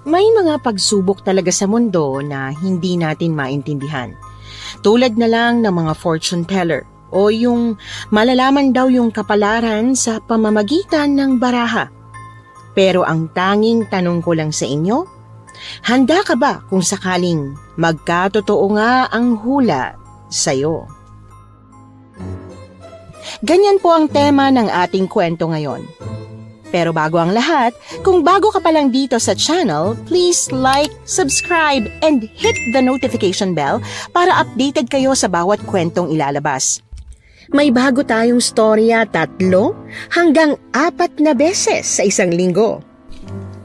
May mga pagsubok talaga sa mundo na hindi natin maintindihan. Tulad na lang ng mga fortune teller o yung malalaman daw yung kapalaran sa pamamagitan ng baraha. Pero ang tanging tanong ko lang sa inyo, handa ka ba kung sakaling magkatotoo nga ang hula sa'yo? Ganyan po ang tema ng ating kwento ngayon. Pero bago ang lahat, kung bago ka pa lang dito sa channel, please like, subscribe, and hit the notification bell para updated kayo sa bawat kwentong ilalabas. May bago tayong storya 3 hanggang 4 na beses sa isang linggo.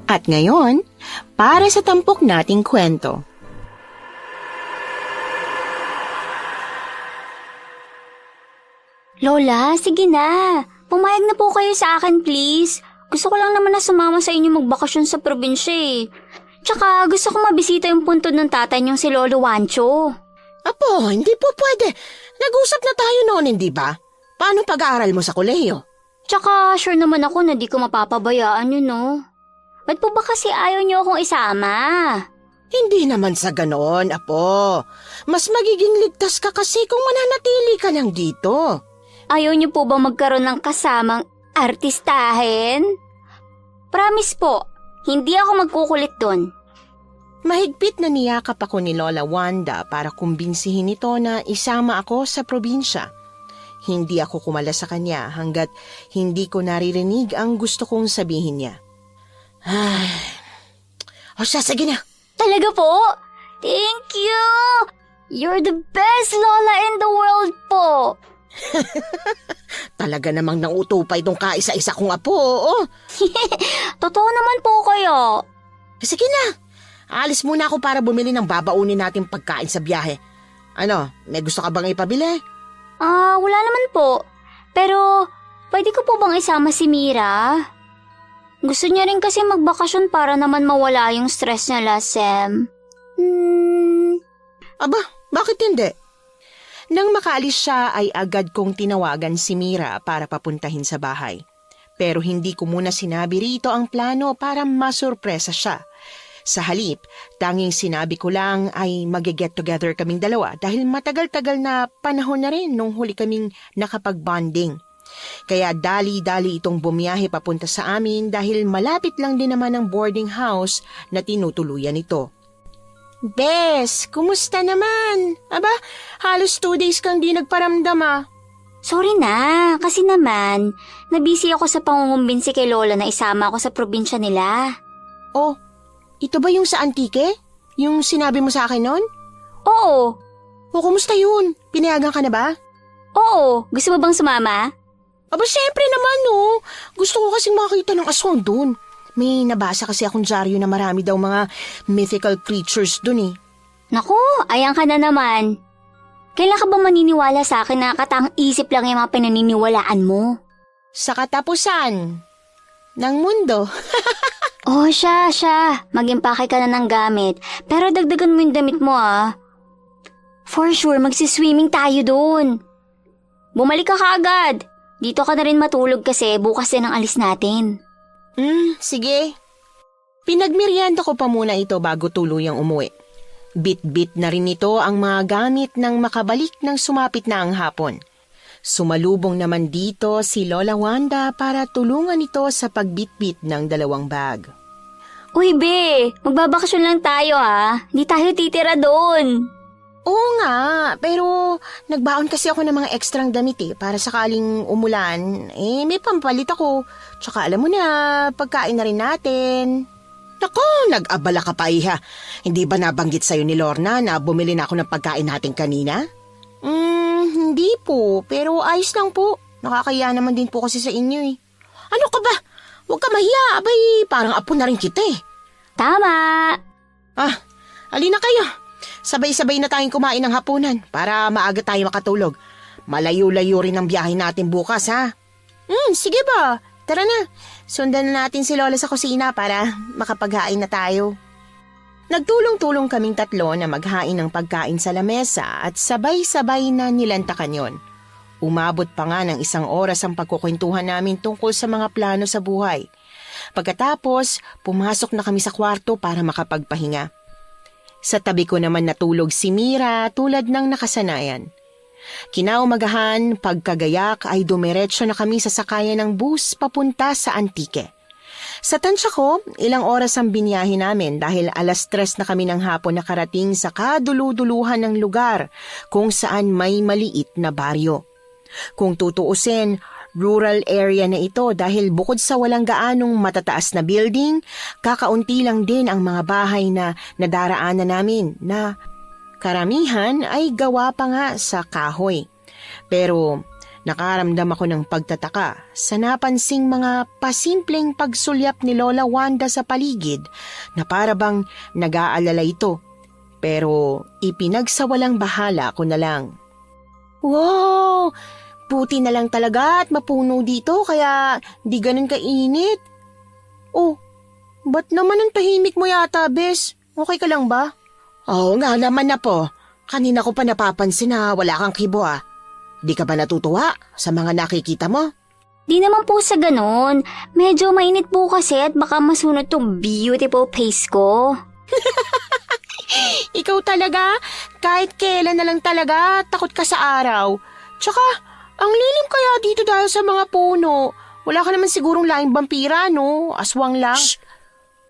At ngayon, para sa tampok nating kwento. Lola, sige na. Pumayag na po kayo sa akin, please. Gusto ko lang naman na sumama sa inyo magbakasyon sa probinsya eh. Tsaka gusto ko mabisita yung puntod ng tatay niyong si Lolo Wancho. Apo, hindi po pwede. Nag-usap na tayo noon, hindi ba? Paano pag-aaral mo sa kolehiyo? Tsaka sure naman ako na di ko mapapabayaan yun, no? Ba't po ba kasi ayaw niyo akong isama? Hindi naman sa ganoon, Apo. Mas magiging ligtas ka kasi kung mananatili ka lang dito. Ayaw niyo po ba magkaroon ng kasamang artistahin? Promise po, hindi ako magkukulit doon. Mahigpit na niyakap ako ni Lola Wanda para kumbinsihin ito na isama ako sa probinsya. Hindi ako kumala sa kanya hanggat hindi ko naririnig ang gusto kong sabihin niya. Ay, o siya, sige na. Talaga po? Thank you! You're the best Lola in the world po! Talaga namang nautupay itong kaisa-isa kong apo, oo. Totoo naman po kayo. Sige na, alis muna ako para bumili ng babaunin natin pagkain sa biyahe. Ano, may gusto ka bang ipabili? Wala naman po. Pero, pwede ko po bang isama si Mira? Gusto niya rin kasi magbakasyon para naman mawala yung stress niya last sem. Aba, bakit hindi? Nang makaalis siya ay agad kong tinawagan si Mira para papuntahin sa bahay. Pero hindi ko muna sinabi rito ang plano para masurpresa siya. Sa halip, tanging sinabi ko lang ay mag-get together kaming dalawa dahil matagal-tagal na panahon na rin nung huli kaming nakapag-bonding. Kaya dali-dali itong bumiyahe papunta sa amin dahil malapit lang din naman ang boarding house na tinutuluyan ito. Bes, kumusta naman? Aba, halos 2 days kang di nagparamdam ah. Sorry na, kasi naman, nabisi ako sa pangungumbinsi kay Lola na isama ako sa probinsya nila. Oh, ito ba yung sa Antique? Yung sinabi mo sa akin noon? Oo. O, kumusta yun? Pinayagan ka na ba? Oo, gusto mo bang sumama? Aba, syempre naman no. Gusto ko kasing makita ng aswang dun. May nabasa kasi akong dyaryo na marami daw mga mythical creatures dun eh. Naku, ayan ka na naman. Kailan ka ba maniniwala sa akin na katang-isip lang yung mga pinaniniwalaan mo? Sa katapusan ng mundo. Oh, siya. Mag-impake ka na ng gamit. Pero dagdagan mo yung damit mo ah. For sure, magsiswimming tayo dun. Bumalik ka kaagad. Dito ka na rin matulog kasi bukas din ang alis natin. Sige. Pinagmerienda ko pa muna ito bago tuluyang umuwi. Bit-bit na rin ito ang mga gamit nang makabalik nang sumapit na ang hapon. Sumalubong naman dito si Lola Wanda para tulungan ito sa pagbitbit ng 2 bag. Uy, be! Magbabakasyon lang tayo ha. Hindi tayo titira doon. Oo nga, pero nagbaon kasi ako ng mga ekstrang damit para sakaling umulan, may pampalit ako. Tsaka alam mo na, pagkain na rin natin. Nako, nag-abala ka pa iha. Hindi ba nabanggit sa'yo ni Lorna na bumili na ako ng pagkain natin kanina? Hindi po, pero ayos lang po. Nakakaya naman din po kasi sa inyo eh. Ano ka ba? Huwag ka mahiya, abay, parang apo na rin kita eh. Tama! Alina kayo. Sabay-sabay na tayong kumain ng hapunan para maaga tayo makatulog. Malayo-layo rin ang biyahe natin bukas, ha? Sige ba? Tara na. Sundan na natin si Lola sa kusina para makapaghain na tayo. Nagtulong-tulong kaming 3 na maghain ng pagkain sa lamesa at sabay-sabay na nilantakan yon. Umabot pa nga ng 1 oras ang pagkukwentuhan namin tungkol sa mga plano sa buhay. Pagkatapos, pumasok na kami sa kwarto para makapagpahinga. Sa tabi ko naman natulog si Mira tulad ng nakasanayan. Kinaumagahan, pagkagayak ay dumiretso na kami sa sakayan ng bus papunta sa Antique. Sa tansya ko, ilang oras ang biniyahe namin dahil 3:00 na kami ng hapon nakarating sa kaduluduluhan ng lugar kung saan may maliit na baryo. Kung tutuusin, rural area na ito dahil bukod sa walang gaanong matataas na building, kakaunti lang din ang mga bahay na nadaraanan namin na karamihan ay gawa pa nga sa kahoy. Pero nakaramdam ako ng pagtataka sa napansing mga pasimpleng pagsulyap ni Lola Wanda sa paligid na para bang nag-aalala ito. Pero ipinagsawalang bahala ko na lang. Wow! Buti na lang talaga at mapuno dito kaya di ganun kainit. Oh, ba't naman ang tahimik mo yata, Bes? Okay ka lang ba? Oo nga naman na po. Kanina ko pa napapansin na wala kang kibo ah. Di ka ba natutuwa sa mga nakikita mo? Di naman po sa ganun. Medyo mainit po kasi at baka masunod tong beautiful face ko. Ikaw talaga, kahit kailan na lang talaga, takot ka sa araw. Tsaka, ang lilim kaya dito dahil sa mga puno. Wala ka naman sigurong laing vampira, no? Aswang lang. Shh!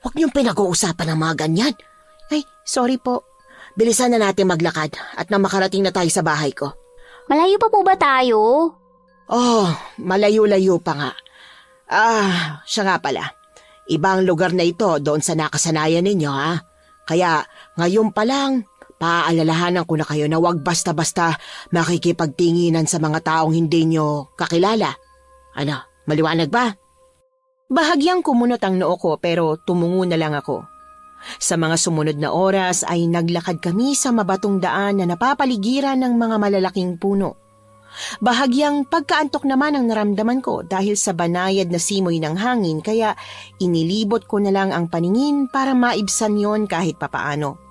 Huwag niyong pinag-uusapan ng mga ganyan. Ay, sorry po. Bilisan na natin maglakad at nang makarating na tayo sa bahay ko. Malayo pa po ba tayo? Oh, malayo-layo pa nga. Siya nga pala. Ibang lugar na ito doon sa nakasanayan ninyo, ha? Kaya ngayon pa lang, paaalalahanan ko na kayo na huwag basta-basta makikipagtinginan sa mga taong hindi nyo kakilala. Ano, maliwanag ba? Bahagyang kumunot ang noo ko pero tumungo na lang ako. Sa mga sumunod na oras ay naglakad kami sa mabatong daan na napapaligiran ng mga malalaking puno. Bahagyang pagkaantok naman ang naramdaman ko dahil sa banayad na simoy ng hangin kaya inilibot ko na lang ang paningin para maibsan yon kahit papaano.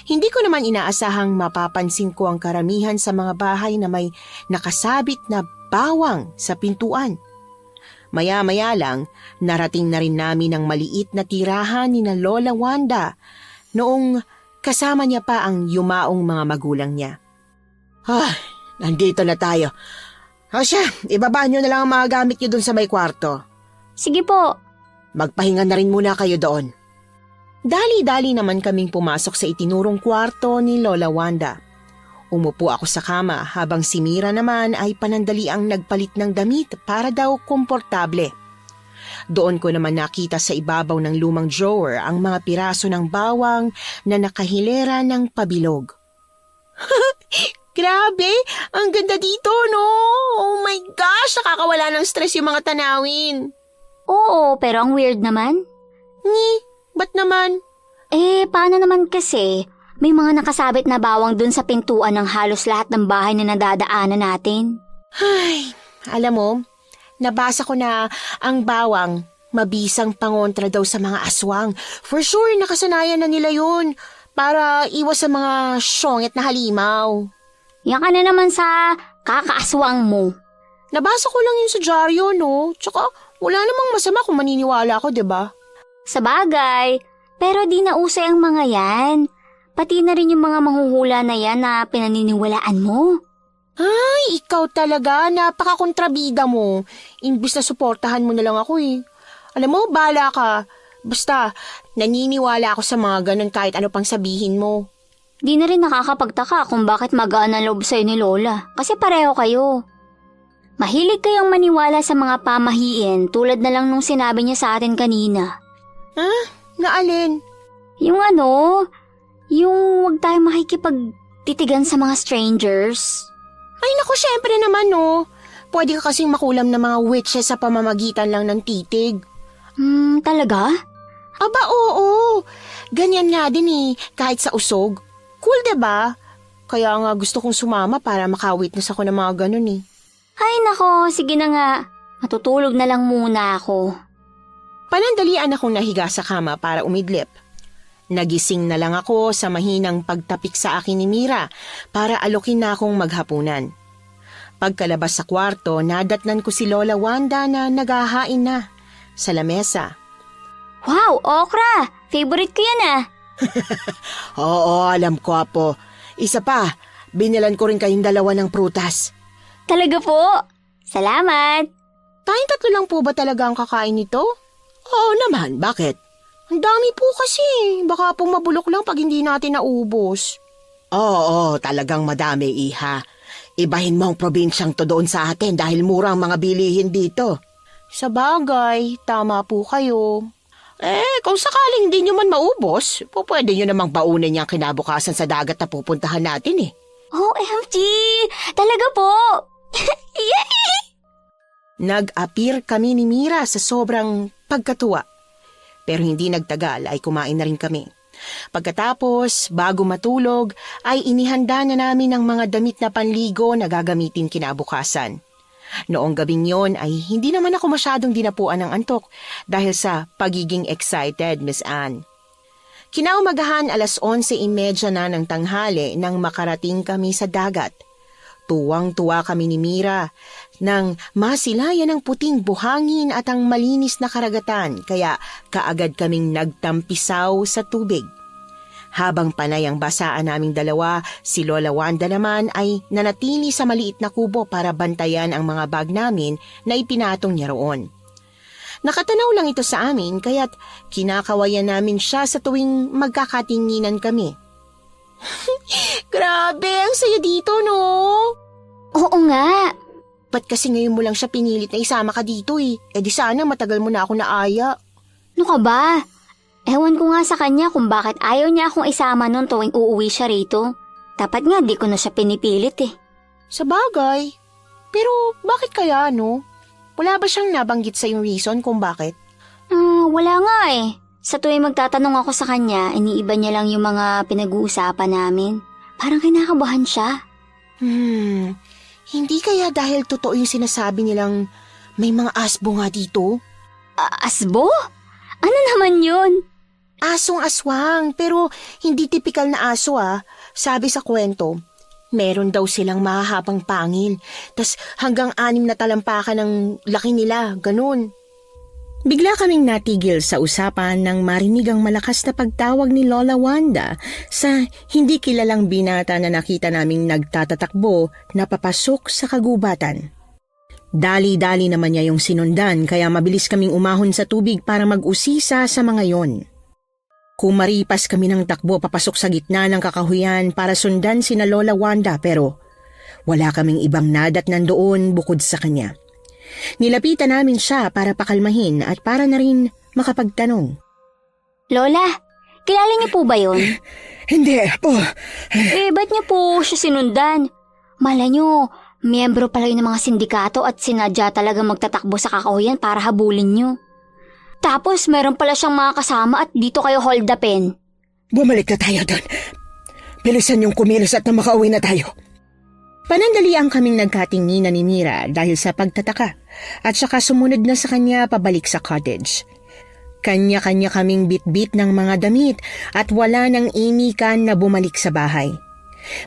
Hindi ko naman inaasahang mapapansin ko ang karamihan sa mga bahay na may nakasabit na bawang sa pintuan. Maya-maya lang, narating na rin namin ang maliit na tirahan ni na Lola Wanda noong kasama niya pa ang yumaong mga magulang niya. Nandito na tayo. Siya, ibaba nyo na lang ang mga gamit nyo doon sa may kwarto. Sige po. Magpahinga na rin muna kayo doon. Dali-dali naman kaming pumasok sa itinurong kwarto ni Lola Wanda. Umupo ako sa kama habang si Mira naman ay panandaliang nagpalit ng damit para daw komportable. Doon ko naman nakita sa ibabaw ng lumang drawer ang mga piraso ng bawang na nakahilera ng pabilog. Grabe! Ang ganda dito, no? Oh my gosh! Nakakawala ng stress yung mga tanawin. Oo, pero ang weird naman. Ba't naman? Paano naman kasi? May mga nakasabit na bawang dun sa pintuan ng halos lahat ng bahay na nadadaanan natin. Ay, alam mo, nabasa ko na ang bawang mabisang pangontra daw sa mga aswang. For sure, nakasanayan na nila yun para iwas sa mga syongit na halimaw. Yan ka na naman sa kakaaswang mo. Nabasa ko lang yun sa dyaryo, no? Tsaka wala namang masama kung maniniwala ako, diba? Sa bagay, pero di na usay ang mga yan. Pati na rin yung mga manghuhula na yan na pinaniniwalaan mo. Ay, ikaw talaga, napaka-kontrabida mo. Imbis na suportahan mo na lang ako eh. Alam mo, bahala ka. Basta, naniniwala ako sa mga ganun kahit ano pang sabihin mo. Di na rin nakakapagtaka kung bakit magaan ang loob sa'yo ni Lola. Kasi pareho kayo. Mahilig kayong maniwala sa mga pamahiin tulad na lang nung sinabi niya sa atin kanina. Na alin? Yung wag tayo makikipagtitigan sa mga strangers. Ay naku, syempre naman no. Pwede ka kasing makulam ng mga witches sa pamamagitan lang ng titig. Talaga? Aba oo, ganyan nga din eh, kahit sa usog. Cool diba? Kaya nga gusto kong sumama para makawitness ako ng mga ganun eh. Ay nako, sige na nga. Matutulog na lang muna ako. Panandalian akong nahiga sa kama para umidlip. Nagising na lang ako sa mahinang pagtapik sa akin ni Mira para alokin na akong maghapunan. Pagkalabas sa kwarto, nadatnan ko si Lola Wanda na naghahain na. sa lamesa. Wow, okra! Favorite ko yan ah. Oo, alam ko, Apo. Isa pa, binilan ko rin kayong dalawa ng prutas. Talaga po? Salamat! Tayong tatlo lang po ba talaga ang kakain nito? Oo naman, bakit? Ang dami po kasi. Baka po mabulok lang pag hindi natin naubos. Oo, talagang madami, Iha. Ibahin mo ang probinsyang to doon sa atin dahil mura ang mga bilihin dito. Sa bagay, tama po kayo. Kung sakaling hindi nyo man maubos, pwede nyo namang baunin niyang kinabukasan sa dagat na pupuntahan natin eh. OMG! Talaga po! Yay! Nag-appear kami ni Mira sa sobrang pagkatuwa. Pero hindi nagtagal ay kumain na rin kami. Pagkatapos, bago matulog, ay inihanda na namin ang mga damit na panligo na gagamitin kinabukasan. Noong gabing yon ay hindi naman ako masyadong dinapuan ng antok dahil sa pagiging excited, Miss Anne. Kinaumagahan 11:30 na ng tanghali nang makarating kami sa dagat. Tuwang-tuwa kami ni Mira nang masilayan ang puting buhangin at ang malinis na karagatan kaya kaagad kaming nagtampisaw sa tubig. Habang panay ang basaan naming dalawa, si Lola Wanda naman ay nanatili sa maliit na kubo para bantayan ang mga bag namin na ipinatong niya roon. Nakatanaw lang ito sa amin kaya't kinakawayan namin siya sa tuwing magkakatinginan kami. Grabe, ang saya dito, no? Oo nga. Ba't kasi ngayon mo lang siya pinilit na isama ka dito eh? Di sana matagal mo na ako naaya. Ano ka ba? Ewan ko nga sa kanya kung bakit ayaw niya akong isama nun tuwing uuwi siya rito. Dapat nga di ko na siya pinipilit eh. Sa bagay. Pero bakit kaya, no? Wala ba siyang nabanggit sa yung reason kung bakit? Wala nga eh. Sa tuwing magtatanong ako sa kanya, iniiba niya lang yung mga pinag-uusapan namin. Parang kinakabahan siya. Hindi kaya dahil totoo yung sinasabi nilang may mga asbo nga dito? Asbo? Ano naman yun? Asong aswang, pero hindi tipikal na aso ah. Sabi sa kwento, meron daw silang mahahabang pangil, tas hanggang 6 na talampakan ng laki nila, ganun. Bigla kaming natigil sa usapan nang marinig ang malakas na pagtawag ni Lola Wanda sa hindi kilalang binata na nakita naming nagtatatakbo na papasok sa kagubatan. Dali-dali naman niya yung sinundan kaya mabilis kaming umahon sa tubig para mag-usisa sa mga yon. Kumaripas kami ng takbo papasok sa gitna ng kakahuyan para sundan sina Lola Wanda pero wala kaming ibang nadat nandoon bukod sa kanya. Nilapitan namin siya para pakalmahin at para na rin makapagtanong. Lola, kilala niyo po ba yun? Hindi po. Ba't niyo po siya sinundan? Malay niyo, miyembro pala yun ng mga sindikato at sinadya talaga magtatakbo sa kakahuyan para habulin niyo. Tapos meron pala siyang mga kasama at dito kayo hold upin. Bumalik na tayo doon. Bilisan yung kumilos at na makauwi na tayo. Panandaliang kaming nagkatinginan ni Mira dahil sa pagtataka at saka sumunod na sa kanya pabalik sa cottage. Kanya-kanya kaming bit-bit ng mga damit at wala nang imikan na bumalik sa bahay.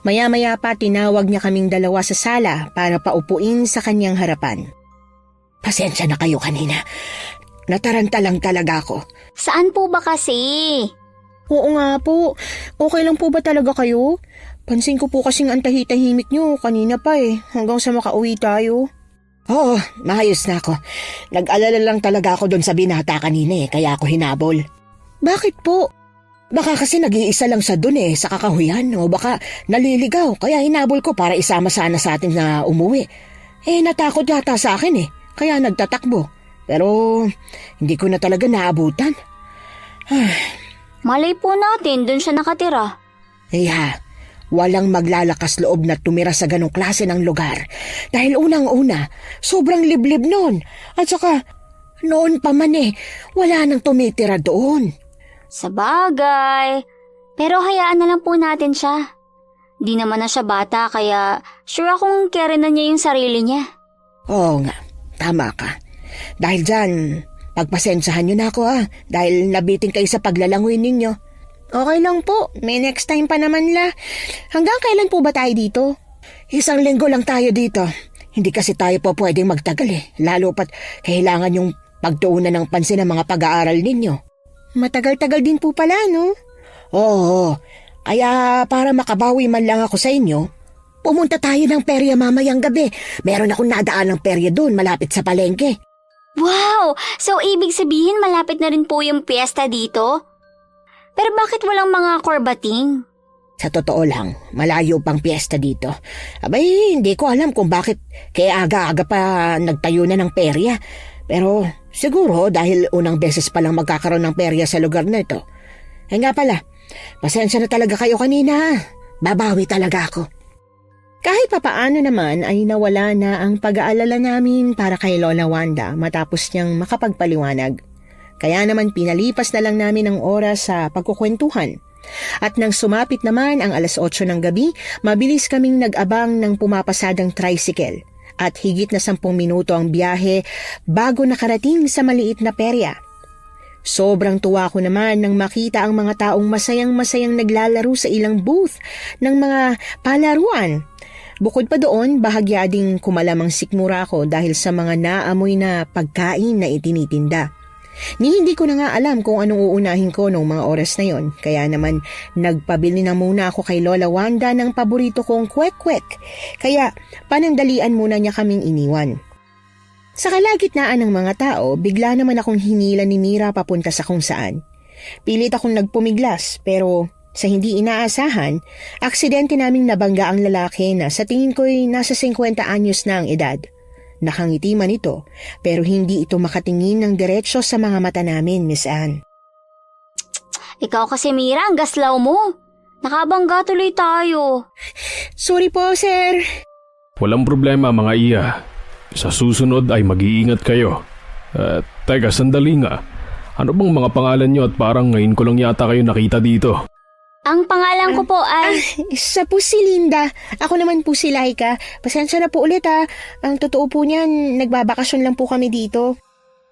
Maya-maya pa tinawag niya kaming dalawa sa sala para paupuin sa kanyang harapan. Pasensya na kayo kanina. Nataranta lang talaga ako. Saan po ba kasi? Oo nga po. Okay lang po ba talaga kayo? Pansin ko po kasing ang tahimik niyo kanina pa hanggang sa makauwi tayo. Oo, maayos na ako. Nag-alala lang talaga ako doon sa binata kanina kaya ako hinabol. Bakit po? Baka kasi nag-iisa lang siya doon sa kakahuyan o baka naliligaw kaya hinabol ko para isama sana sa atin na umuwi. Natakot yata sa akin kaya nagtatakbo. Pero hindi ko na talaga naabutan. Malay po natin, doon siya nakatira. Walang maglalakas loob na tumira sa ganong klase ng lugar. Dahil unang-una, sobrang liblib noon. At saka, noon pa man wala nang tumitira doon. Sa bagay. Pero hayaan na lang po natin siya. Di naman na siya bata kaya sure akong kere na niya yung sarili niya. Oo nga, tama ka. Dahil dyan, pagpasensyahan niyo na ako dahil nabitin kayo sa paglalangoy ninyo. Okay lang po, may next time pa naman la. Hanggang kailan po ba tayo dito? 1 linggo lang tayo dito. Hindi kasi tayo po pwedeng magtagal lalo pat kailangan yung pagtuunan ng pansin ng mga pag-aaral ninyo. Matagal-tagal din po pala, no? Oo, kaya para makabawi man lang ako sa inyo, pumunta tayo ng perya mamayang gabi. Meron akong nadaan ng perya doon malapit sa palengke. Wow! So, ibig sabihin malapit na rin po yung piyesta dito? Pero bakit walang mga korbating? Sa totoo lang, malayo pang piyesta dito. Abay, hindi ko alam kung bakit kaya aga-aga pa nagtayo na ng perya. Pero siguro dahil unang beses pa lang magkakaroon ng perya sa lugar na ito. Eh nga pala, pasensya na talaga kayo kanina. Babawi talaga ako. Kahit papaano naman ay nawala na ang pag-aalala namin para kay Lola Wanda matapos niyang makapagpaliwanag. Kaya naman pinalipas na lang namin ang oras sa pagkukwentuhan. At nang sumapit naman ang 8:00 ng gabi, mabilis kaming nag-abang ng pumapasadang tricycle. At higit na 10 minuto ang biyahe bago nakarating sa maliit na perya. Sobrang tuwa ko naman nang makita ang mga taong masayang-masayang naglalaro sa ilang booth ng mga palaruan. Bukod pa doon, bahagya ding kumalamang sikmura ko dahil sa mga naamoy na pagkain na itinitinda. Hindi ko na nga alam kung anong uunahin ko noong mga oras na yon, kaya naman nagpabili na muna ako kay Lola Wanda ng paborito kong kwek-kwek, kaya panandalian muna niya kaming iniwan. Sa kalagitnaan ng mga tao, bigla naman akong hinila ni Mira papunta sa kung saan. Pilit akong nagpumiglas pero sa hindi inaasahan, aksidente naming nabangga ang lalaki na sa tingin ko'y nasa 50 anyos na ang edad. Nakangiti man ito, pero hindi ito makatingin ng diretsyo sa mga mata namin, Miss Anne. Ikaw kasi, Mira, ang gaslaw mo. Nakabangga tuloy tayo. Sorry po, sir. Walang problema, mga iya. Sa susunod ay mag-iingat kayo. Teka, sandali nga. Ano bang mga pangalan nyo at parang ngayon ko lang yata kayo nakita dito? Ang pangalan ko po ay... Isa po si Linda. Ako naman po si Laika. Pasensya na po ulit ha. Ang totoo po niyan, nagbabakasyon lang po kami dito.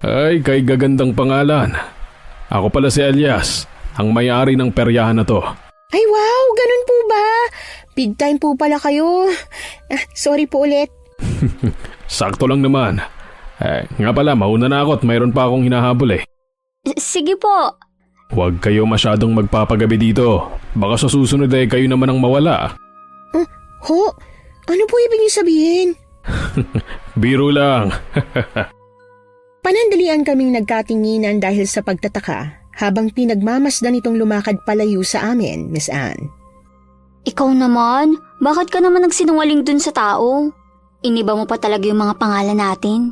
Ay, kay gagandang pangalan. Ako pala si Elias, ang may-ari ng peryahan na to. Ay wow, ganun po ba? Big time po pala kayo. Sorry po ulit. Sakto lang naman. Nga pala, mauna na ako at mayroon pa akong hinahabol eh. Sige po. Huwag kayo masyadong magpapagabi dito. Baka sa susunod ay kayo naman ang mawala. Ho? Ano po ibig niyo sabihin? Biro lang. Panandalian kaming nagkatinginan dahil sa pagtataka habang pinagmamasdan itong lumakad palayo sa amin, Miss Anne. Ikaw naman? Bakit ka naman nagsinungaling dun sa tao? Iniba mo pa talaga yung mga pangalan natin?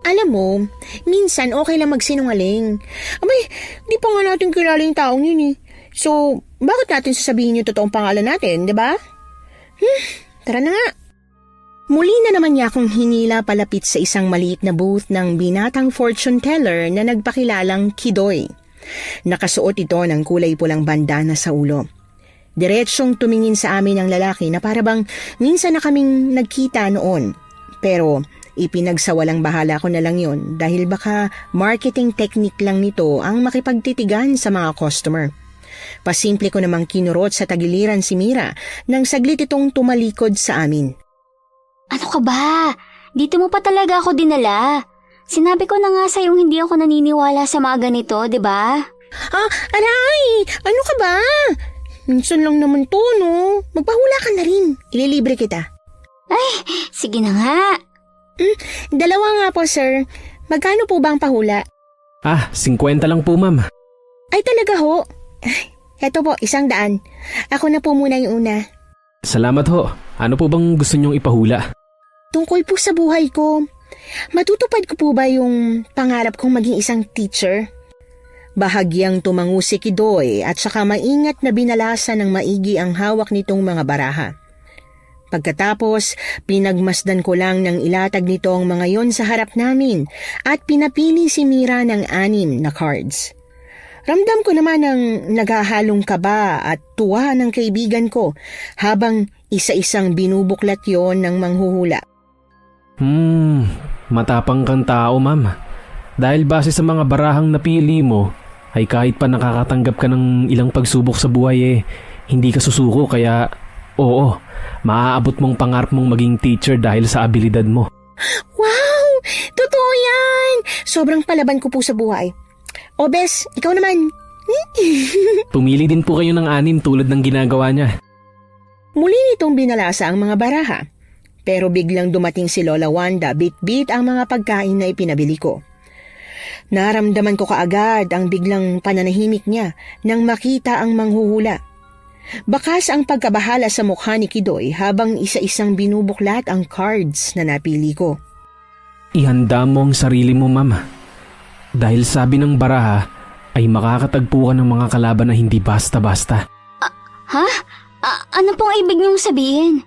Alam mo, minsan okay lang magsinungaling. Abay, di pa nga natin kilala yung taong yun eh. So, bakit natin sasabihin yung totoong pangalan natin, di ba? Tara na nga. Muli na naman niya akong hinila palapit sa isang maliit na booth ng binatang fortune teller na nagpakilalang Kidoy. Nakasuot ito ng kulay pulang bandana sa ulo. Diretsyong tumingin sa amin ang lalaki na parabang minsan na kaming nagkita noon. Pero ipinagsawalang bahala ko na lang yon dahil baka marketing technique lang nito ang makipagtitigan sa mga customer. Pasimple ko namang kinurot sa tagiliran si Mira nang saglit itong tumalikod sa amin. Ano ka ba? Dito mo pa talaga ako dinala. Sinabi ko na nga sa'yong hindi ako naniniwala sa mga ganito, di ba? Aray! Ano ka ba? Minsan lang naman to, no? Magpahula ka na rin. Ililibre kita. Ay, sige na nga. Dalawa nga po, sir. Magkano po ba ang pahula? 50 lang po, ma'am. Ay, talaga ho? Eto po, 100. Ako na po muna yung una. Salamat ho. Ano po bang gusto niyong ipahula? Tungkol po sa buhay ko. Matutupad ko po ba yung pangarap kong maging isang teacher? Bahagyang tumango si Kidoy at saka maingat na binalasa ng maigi ang hawak nitong mga baraha. Pagkatapos, pinagmasdan ko lang ng ilatag nito ang mga yon sa harap namin at pinapili si Mira ng 6 na cards. Ramdam ko naman ang naghahalong kaba at tuwa ng kaibigan ko habang isa-isang binubuklat yon ng manghuhula. Matapang kang tao, ma'am. Dahil base sa mga barahang napili mo, ay kahit pa nakakatanggap ka ng ilang pagsubok sa buhay hindi ka susuko kaya oo, maaabot mong pangarap mong maging teacher dahil sa abilidad mo. Wow! Totoo yan! sobrang palaban ko po sa buhay. O Bes, ikaw naman. Pumili din po kayo ng 6 tulad ng ginagawa niya. Muli nitong binalasa ang mga baraha. Pero biglang dumating si Lola Wanda, bit-bit ang mga pagkain na ipinabili ko. Naramdaman ko kaagad ang biglang pananahimik niya nang makita ang manghuhula. Bakas ang pagkabahala sa mukha ni Kidoy habang isa-isang binubuklat ang cards na napili ko. Ihanda mo ang sarili mo, ma'am. Dahil sabi ng baraha ay makakatagpo ka ng mga kalaban na hindi basta-basta. Ha? Ano pong ibig niyong sabihin?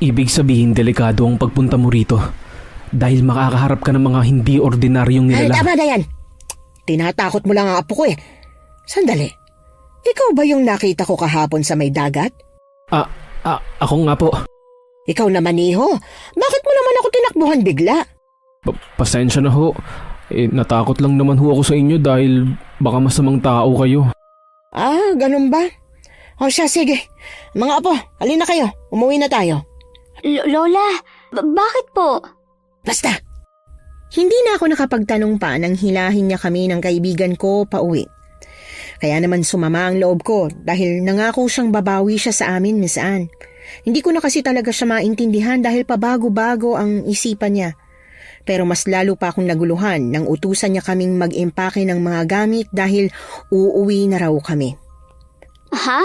Ibig sabihin delikado ang pagpunta mo rito. Dahil makakaharap ka ng mga hindi ordinaryong Ay, nilalang. tama na yan. Tinatakot mo lang ang apo ko eh. Sandali. Ikaw ba yung nakita ko kahapon sa may dagat? Ako nga po. Ikaw naman, Iho. Bakit mo naman ako tinakbuhan bigla? Pasensya na ho. Natakot lang naman ho ako sa inyo dahil baka masamang tao kayo. Ah, ganun ba? O siya, sige. Mga apo, halina kayo. Umuwi na tayo. Lola, bakit po? Basta. Hindi na ako nakapagtanong pa nang hilahin niya kami ng kaibigan ko pauwi. Kaya naman sumama ang loob ko dahil nangako siyang babawi siya sa amin, Miss Anne. Hindi ko na kasi talaga siya maintindihan dahil pabago-bago ang isipan niya. Pero mas lalo pa akong naguluhan nang utusan niya kaming mag-impake ng mga gamit dahil uuwi na raw kami. Ha?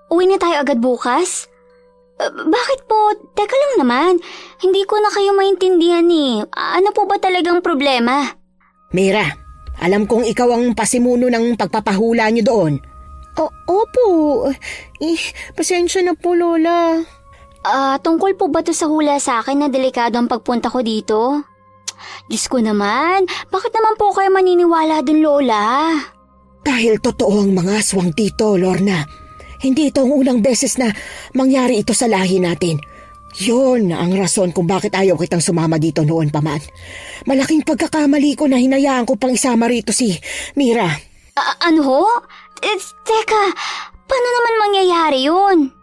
Uwi na tayo agad bukas? Bakit po? Teka lang naman. Hindi ko na kayo maintindihan eh. Ano po ba talagang problema? Mira, alam kong ikaw ang pasimuno ng pagpapahula niyo doon. Opo. Pasensya na po, Lola. Tungkol po ba to sa hula sa akin na delikado ang pagpunta ko dito? Diyos ko naman, bakit naman po kayo maniniwala dun, Lola? Dahil totoo ang mga aswang dito, Lorna. Hindi ito ang unang beses na mangyari ito sa lahi natin. Yun ang rason kung bakit ayaw kitang sumama dito noon pa man. Malaking pagkakamali ko na hinayaan ko pang isama rito si Mira. Ano ho? Teka, paano naman mangyayari yun?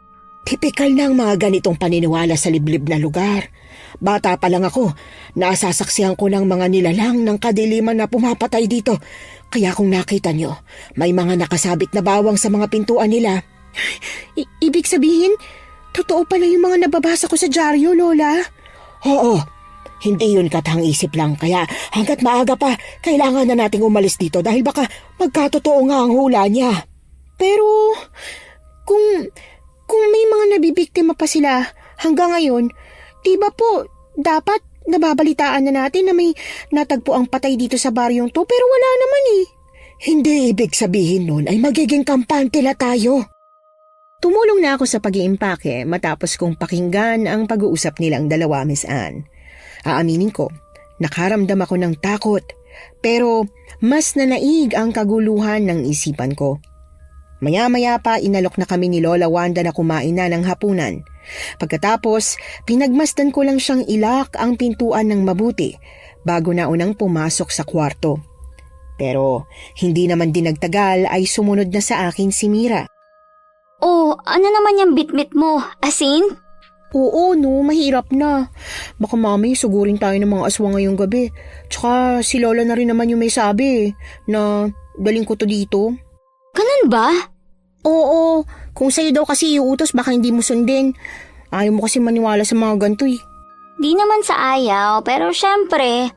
Tipikal ng mga ganitong paniniwala sa liblib na lugar. Bata pa lang ako, nasasaksihan ko ng mga nilalang ng kadiliman na pumapatay dito. Kaya kung nakita nyo, may mga nakasabit na bawang sa mga pintuan nila. Ibig sabihin, totoo pala yung mga nababasa ko sa dyaryo, Lola? Oo, hindi yun katang-isip lang. Kaya hanggat maaga pa, kailangan na nating umalis dito dahil baka magkatotoo nga ang hula niya. Pero, kung may mga nabibiktima pa sila hanggang ngayon, di ba po dapat nababalitaan na natin na may natagpo ang patay dito sa baryong to pero wala naman eh. Hindi ibig sabihin nun ay magiging kampante la tayo. Tumulong na ako sa pag-iimpake matapos kong pakinggan ang pag-uusap nilang dalawa, Miss Anne. Aaminin ko, nakaramdam ako ng takot, pero mas nanaig ang kaguluhan ng isipan ko. Maya-maya pa inalok na kami ni Lola Wanda na kumain na ng hapunan. Pagkatapos, pinagmasdan ko lang siyang ilak ang pintuan ng mabuti bago na unang pumasok sa kwarto. Pero hindi naman din nagtagal ay sumunod na sa akin si Mira. Oh, ano naman yung bitbit mo? Asin? Oo, no, mahirap na. Baka mami, sugurin tayo ng mga aswang ngayong gabi. Tsaka si Lola na rin naman yung may sabi na daling ko to dito. Ganun ba? Oo, kung sa'yo daw kasi iuutos baka hindi mo sundin. Ayaw mo kasi maniwala sa mga ganito eh. Di naman sa ayaw, pero syempre,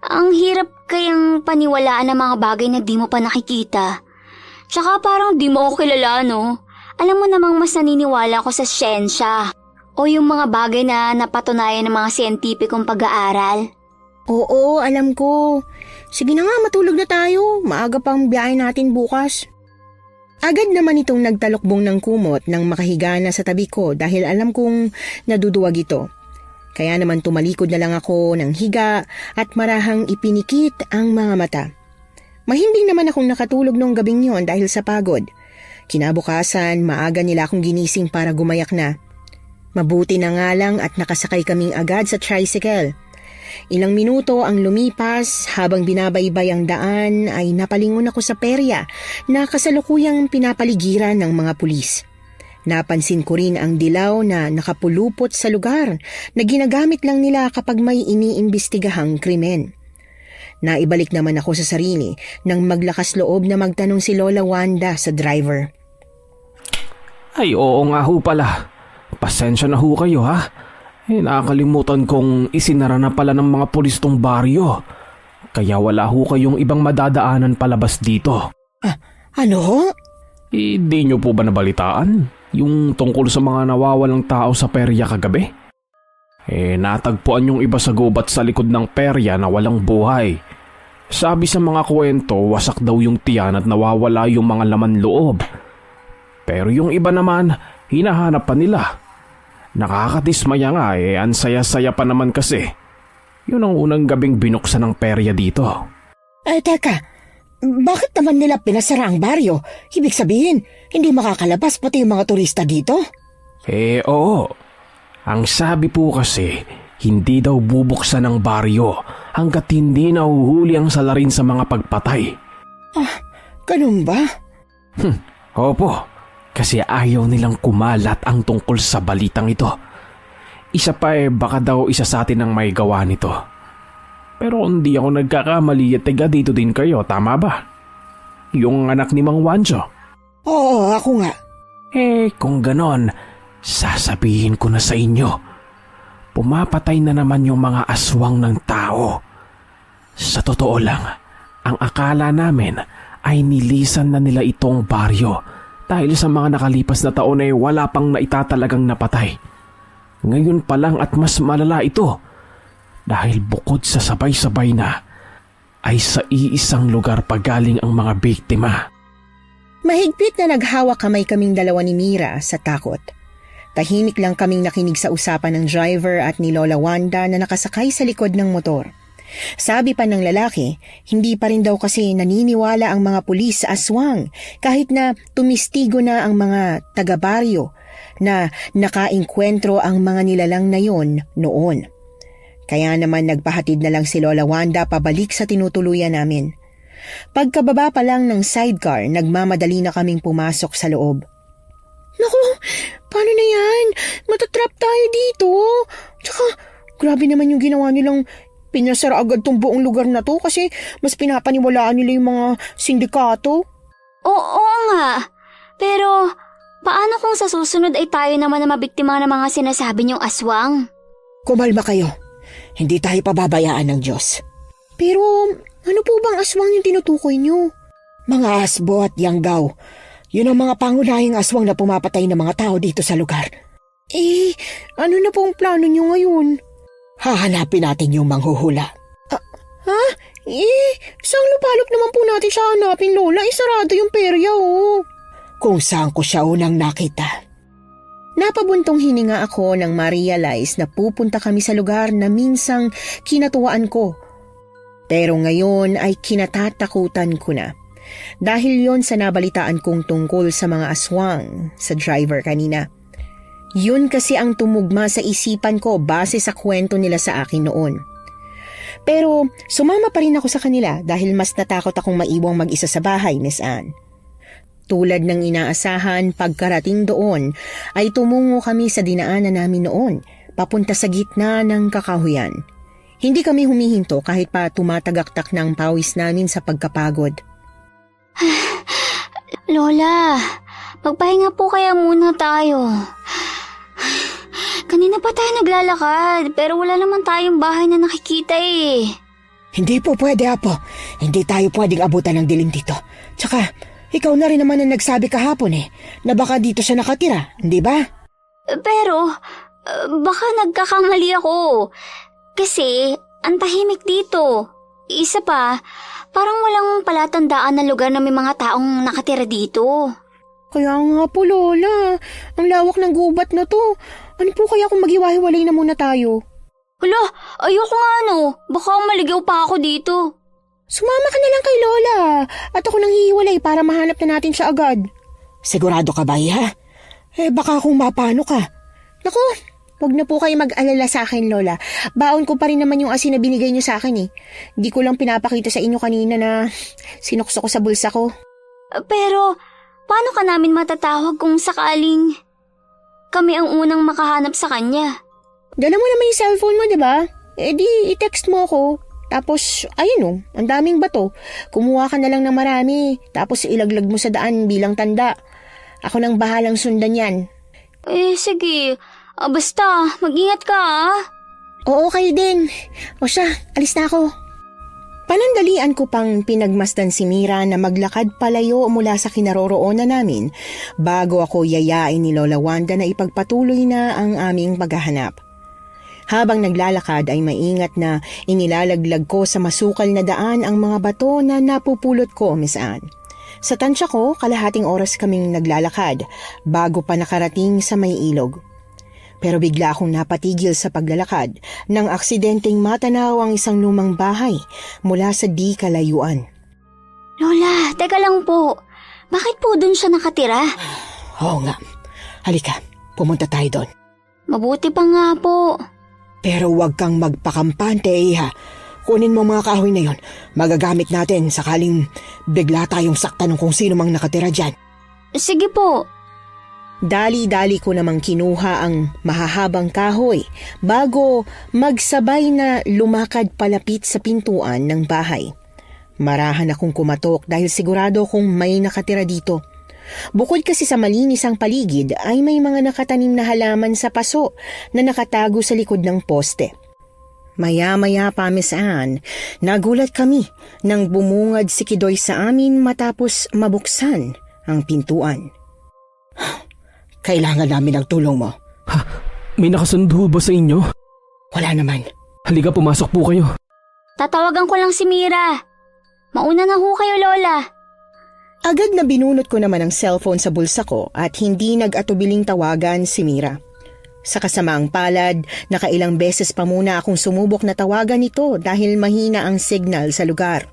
ang hirap kayang paniwalaan ng mga bagay na di mo pa nakikita. Tsaka parang di mo ako kilala, no? Alam mo namang mas naniniwala ko sa siyensya o yung mga bagay na napatunayan ng mga siyentipikong pag-aaral. Oo, alam ko. Sige na nga, matulog na tayo. Maaga pang biyahe natin bukas. Agad naman itong nagtalokbong ng kumot nang makahiga na sa tabi ko dahil alam kong naduduwag ito. Kaya naman tumalikod na lang ako ng higa at marahang ipinikit ang mga mata. Mahimbing naman akong nakatulog noong gabing yon dahil sa pagod. Kinabukasan, maaga nila akong ginising para gumayak na. Mabuti na nga lang at nakasakay kaming agad sa tricycle. Ilang minuto ang lumipas habang binabaybay ang daan ay napalingon ako sa perya na kasalukuyang pinapaligiran ng mga pulis. Napansin ko rin ang dilaw na nakapulupot sa lugar na ginagamit lang nila kapag may iniimbestigahang krimen. Naibalik naman ako sa sarili nang maglakas loob na magtanong si Lola Wanda sa driver. Ay, oo nga ho pala. Pasensya na ho kayo ha. Nakakalimutan kong isinara na pala ng mga pulis tong baryo. Kaya wala ho kayong ibang madadaanan palabas dito. Ano ho? Di nyo po ba nabalitaan? Yung tungkol sa mga nawawalang tao sa perya kagabi? Natagpuan yung iba sa gubat sa likod ng perya na walang buhay. Sabi sa mga kwento, wasak daw yung tiyan at nawawala yung mga laman loob. Pero yung iba naman, hinahanap pa nila. Nakakatismaya nga ang saya-saya pa naman kasi. Yun ang unang gabing binuksan ng perya dito. Teka, bakit naman nila pinasara ang baryo? Ibig sabihin, hindi makakalabas pati yung mga turista dito? Oo. Ang sabi po kasi, hindi daw bubuksan ang baryo hanggat hindi nahuhuli ang salarin sa mga pagpatay. Ganun ba? Opo, kasi ayaw nilang kumalat ang tungkol sa balitang ito. Isa pa baka daw isa sa atin ang may gawa nito. Pero hindi ako nagkakamali at taga dito din kayo, tama ba? Yung anak ni Mang Wancho. Oo, ako nga. Kung ganon, sasabihin ko na sa inyo. Pumapatay na naman yung mga aswang ng tao. Sa totoo lang, ang akala namin ay nilisan na nila itong baryo dahil sa mga nakalipas na taon ay wala pang naitatalagang napatay. Ngayon pa lang at mas malala ito dahil bukod sa sabay-sabay na ay sa iisang lugar pagaling ang mga biktima. Mahigpit na naghawak kamay kaming dalawa ni Mira sa takot. Tahimik lang kaming nakinig sa usapan ng driver at ni Lola Wanda na nakasakay sa likod ng motor. Sabi pa ng lalaki, hindi pa rin daw kasi naniniwala ang mga pulis sa aswang kahit na tumistigo na ang mga taga-baryo na nakainkwentro ang mga nilalang na yon noon. Kaya naman nagpahatid na lang si Lola Wanda pabalik sa tinutuluyan namin. Pagkababa pa lang ng sidecar, nagmamadali na kaming pumasok sa loob. Naku, paano na yan? Matatrap tayo dito. Tsaka, grabe naman yung ginawa nilang pinasara agad tong buong lugar na to kasi mas pinapaniwalaan nila yung mga sindikato. Oo nga. Pero, paano kung sa susunod ay tayo naman na mabiktima ng mga sinasabi niyong aswang? Kumalma kayo. Hindi tayo pababayaan ng Diyos. Pero, ano po bang aswang yung tinutukoy niyo? Mga asbo at yanggaw. Yun ang mga pangunahing aswang na pumapatay ng mga tao dito sa lugar. Ano na pong plano niyo ngayon? Hahanapin natin yung manghuhula. Ha? Isang lupalop naman po natin siya hanapin, Lola. Sarado yung perya, oh. Kung saan ko siya unang nakita. Napabuntong hininga ako nang ma-realize na pupunta kami sa lugar na minsang kinatuwaan ko. Pero ngayon ay kinatatakutan ko na. Dahil yon sa nabalitaan kong tungkol sa mga aswang sa driver kanina. Yun kasi ang tumugma sa isipan ko base sa kwento nila sa akin noon. Pero sumama pa rin ako sa kanila dahil mas natakot akong maiwang mag-isa sa bahay, Miss Anne. Tulad ng inaasahan, pagkarating doon ay tumungo kami sa dinaanan namin noon, papunta sa gitna ng kakahuyan. Hindi kami humihinto kahit pa tumatagaktak ng pawis namin sa pagkapagod. Lola, magpahinga po kaya muna tayo. Kanina pa tayo naglalakad pero wala naman tayong bahay na nakikita eh. Hindi po pwede, Apo. Hindi tayo pwedeng abutan ng dilim dito. Tsaka, ikaw na rin naman ang nagsabi kahapon na baka dito siya nakatira, hindi ba? Pero, baka nagkakamali ako. Kasi, ang tahimik dito. Isa pa, parang walang palatandaan na lugar na may mga taong nakatira dito. Kaya nga po, Lola. Ang lawak ng gubat na to. Ano po kaya kung maghiwa-hiwalay na muna tayo? Hala, ayoko nga Baka maligaw pa ako dito. Sumama ka na lang kay Lola. At ako nang hihiwalay para mahanap na natin siya agad. Sigurado ka ba, Iha? Baka kung mapano ka. Naku, wag na po kayo mag-alala sa akin, Lola. Baon ko pa rin naman yung asin na binigay niyo sa akin eh. Hindi ko lang pinapakita sa inyo kanina na sinukso ko sa bulsa ko. Pero, paano ka namin matatawag kung sakaling kami ang unang makahanap sa kanya? Dala mo naman yung cellphone mo, diba? Di i-text mo ako. Tapos, ayun ang daming bato. Kumuha ka na lang ng marami, tapos ilaglag mo sa daan bilang tanda. Ako nang bahalang sundan yan. Sige. Basta, mag-ingat ka Oo, kayo din. O siya, alis na ako. Panandalian ko pang pinagmasdan si Mira na maglakad palayo mula sa kinaroroonan namin bago ako yayain ni Lola Wanda na ipagpatuloy na ang aming paghahanap. Habang naglalakad ay maingat na inilalaglag ko sa masukal na daan ang mga bato na napupulot ko, Miss Anne. Sa tansya ko, kalahating oras kaming naglalakad bago pa nakarating sa may ilog. Pero bigla akong napatigil sa paglalakad nang aksidenteng matanaw ang isang lumang bahay mula sa di kalayuan. Lola, teka lang po. Bakit po dun siya nakatira? Oo nga. Halika, pumunta tayo doon. Mabuti pa nga po. Pero huwag kang magpakampante, Iha. Kunin mo mga kahoy na yon. Magagamit natin sakaling bigla tayong saktan ng kung sino mang nakatira dyan. Sige po. Dali-dali ko namang kinuha ang mahahabang kahoy bago magsabay na lumakad palapit sa pintuan ng bahay. Marahan akong kumatok dahil sigurado kong may nakatira dito. Bukod kasi sa malinis ang paligid ay may mga nakatanim na halaman sa paso na nakatago sa likod ng poste. Maya-maya pa, Miss Anne, nagulat kami nang bumungad si Kidoy sa amin matapos mabuksan ang pintuan. Kailangan namin ng tulong mo. May nakasundo ba sa inyo? Wala naman. Halika, pumasok po kayo. Tatawagan ko lang si Mira. Mauna na ho kayo, Lola. Agad na binunot ko naman ang cellphone sa bulsa ko at hindi nag-atubiling tawagan si Mira. Sa kasamaang palad, nakailang beses pa muna akong sumubok na tawagan ito dahil mahina ang signal sa lugar.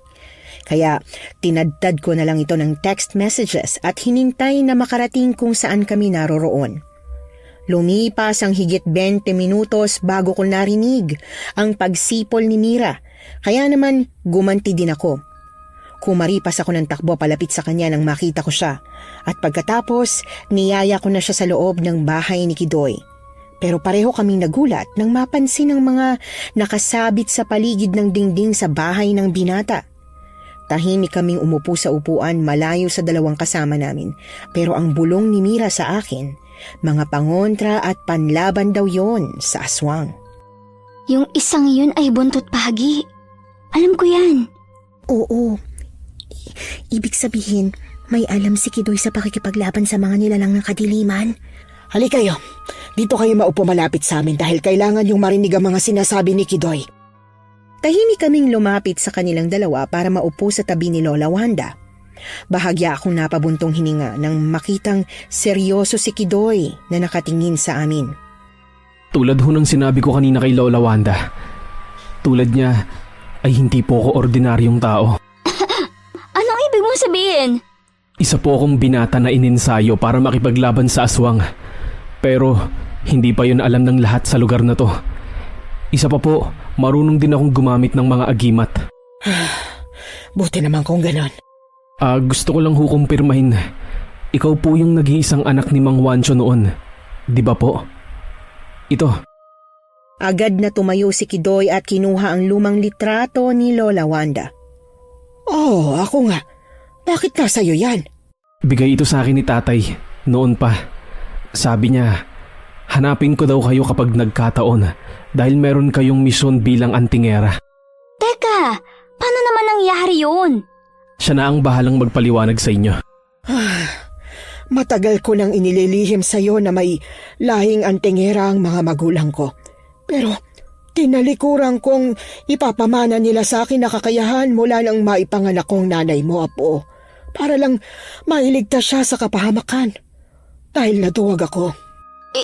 Kaya tinadtad ko na lang ito ng text messages at hinintay na makarating kung saan kami naroroon. Lumipas ang higit 20 minutos bago ko narinig ang pagsipol ni Mira, kaya naman gumanti din ako. Kumaripas ako ng takbo palapit sa kanya nang makita ko siya at pagkatapos niyaya ko na siya sa loob ng bahay ni Kidoy. Pero pareho kaming nagulat nang mapansin ang mga nakasabit sa paligid ng dingding sa bahay ng binata. Tahimik kaming umupo sa upuan malayo sa dalawang kasama namin, pero ang bulong ni Mira sa akin, mga pangontra at panlaban daw yon sa aswang. Yung isang yun ay buntot pagi. Alam ko yan. Oo. Ibig sabihin, may alam si Kidoy sa pakikipaglaban sa mga nilalang ng kadiliman. Halika kayo. Dito kayo maupo malapit sa amin dahil kailangan yung marinig ang mga sinasabi ni Kidoy. Tahimik kaming lumapit sa kanilang dalawa para maupo sa tabi ni Lola Wanda. Bahagya akong napabuntong hininga nang makitang seryoso si Kidoy na nakatingin sa amin. Tulad ho ng sinabi ko kanina kay Lola Wanda, tulad niya ay hindi po ako ordinaryong tao. Anong ibig mong sabihin? Isa po akong binata na ininsayo para makipaglaban sa aswang. Pero hindi pa yun alam ng lahat sa lugar na to. Isa pa po, marunong din akong gumamit ng mga agimat. Buti naman kung ganon. Gusto ko lang ho kumpirmahin. Ikaw po yung nag-iisang anak ni Mang Juancho noon. Di ba po? Ito. Agad na tumayo si Kidoy at kinuha ang lumang litrato ni Lola Wanda. Oh, ako nga. Bakit nasa iyo yan? Bigay ito sa akin ni tatay. Noon pa. Sabi niya, hanapin ko daw kayo kapag nagkataon dahil meron kayong misyon bilang antingera. Teka, paano naman nangyari yun? Siya na ang bahalang magpaliwanag sa inyo. Matagal ko nang inililihim sa iyo na may lahing antingera ang mga magulang ko. Pero tinalikuran kong ipapamana nila sa akin na kakayahan mula nang maipanganak kong nanay mo, Apo. Para lang mailigtas siya sa kapahamakan. Dahil naduwag ako.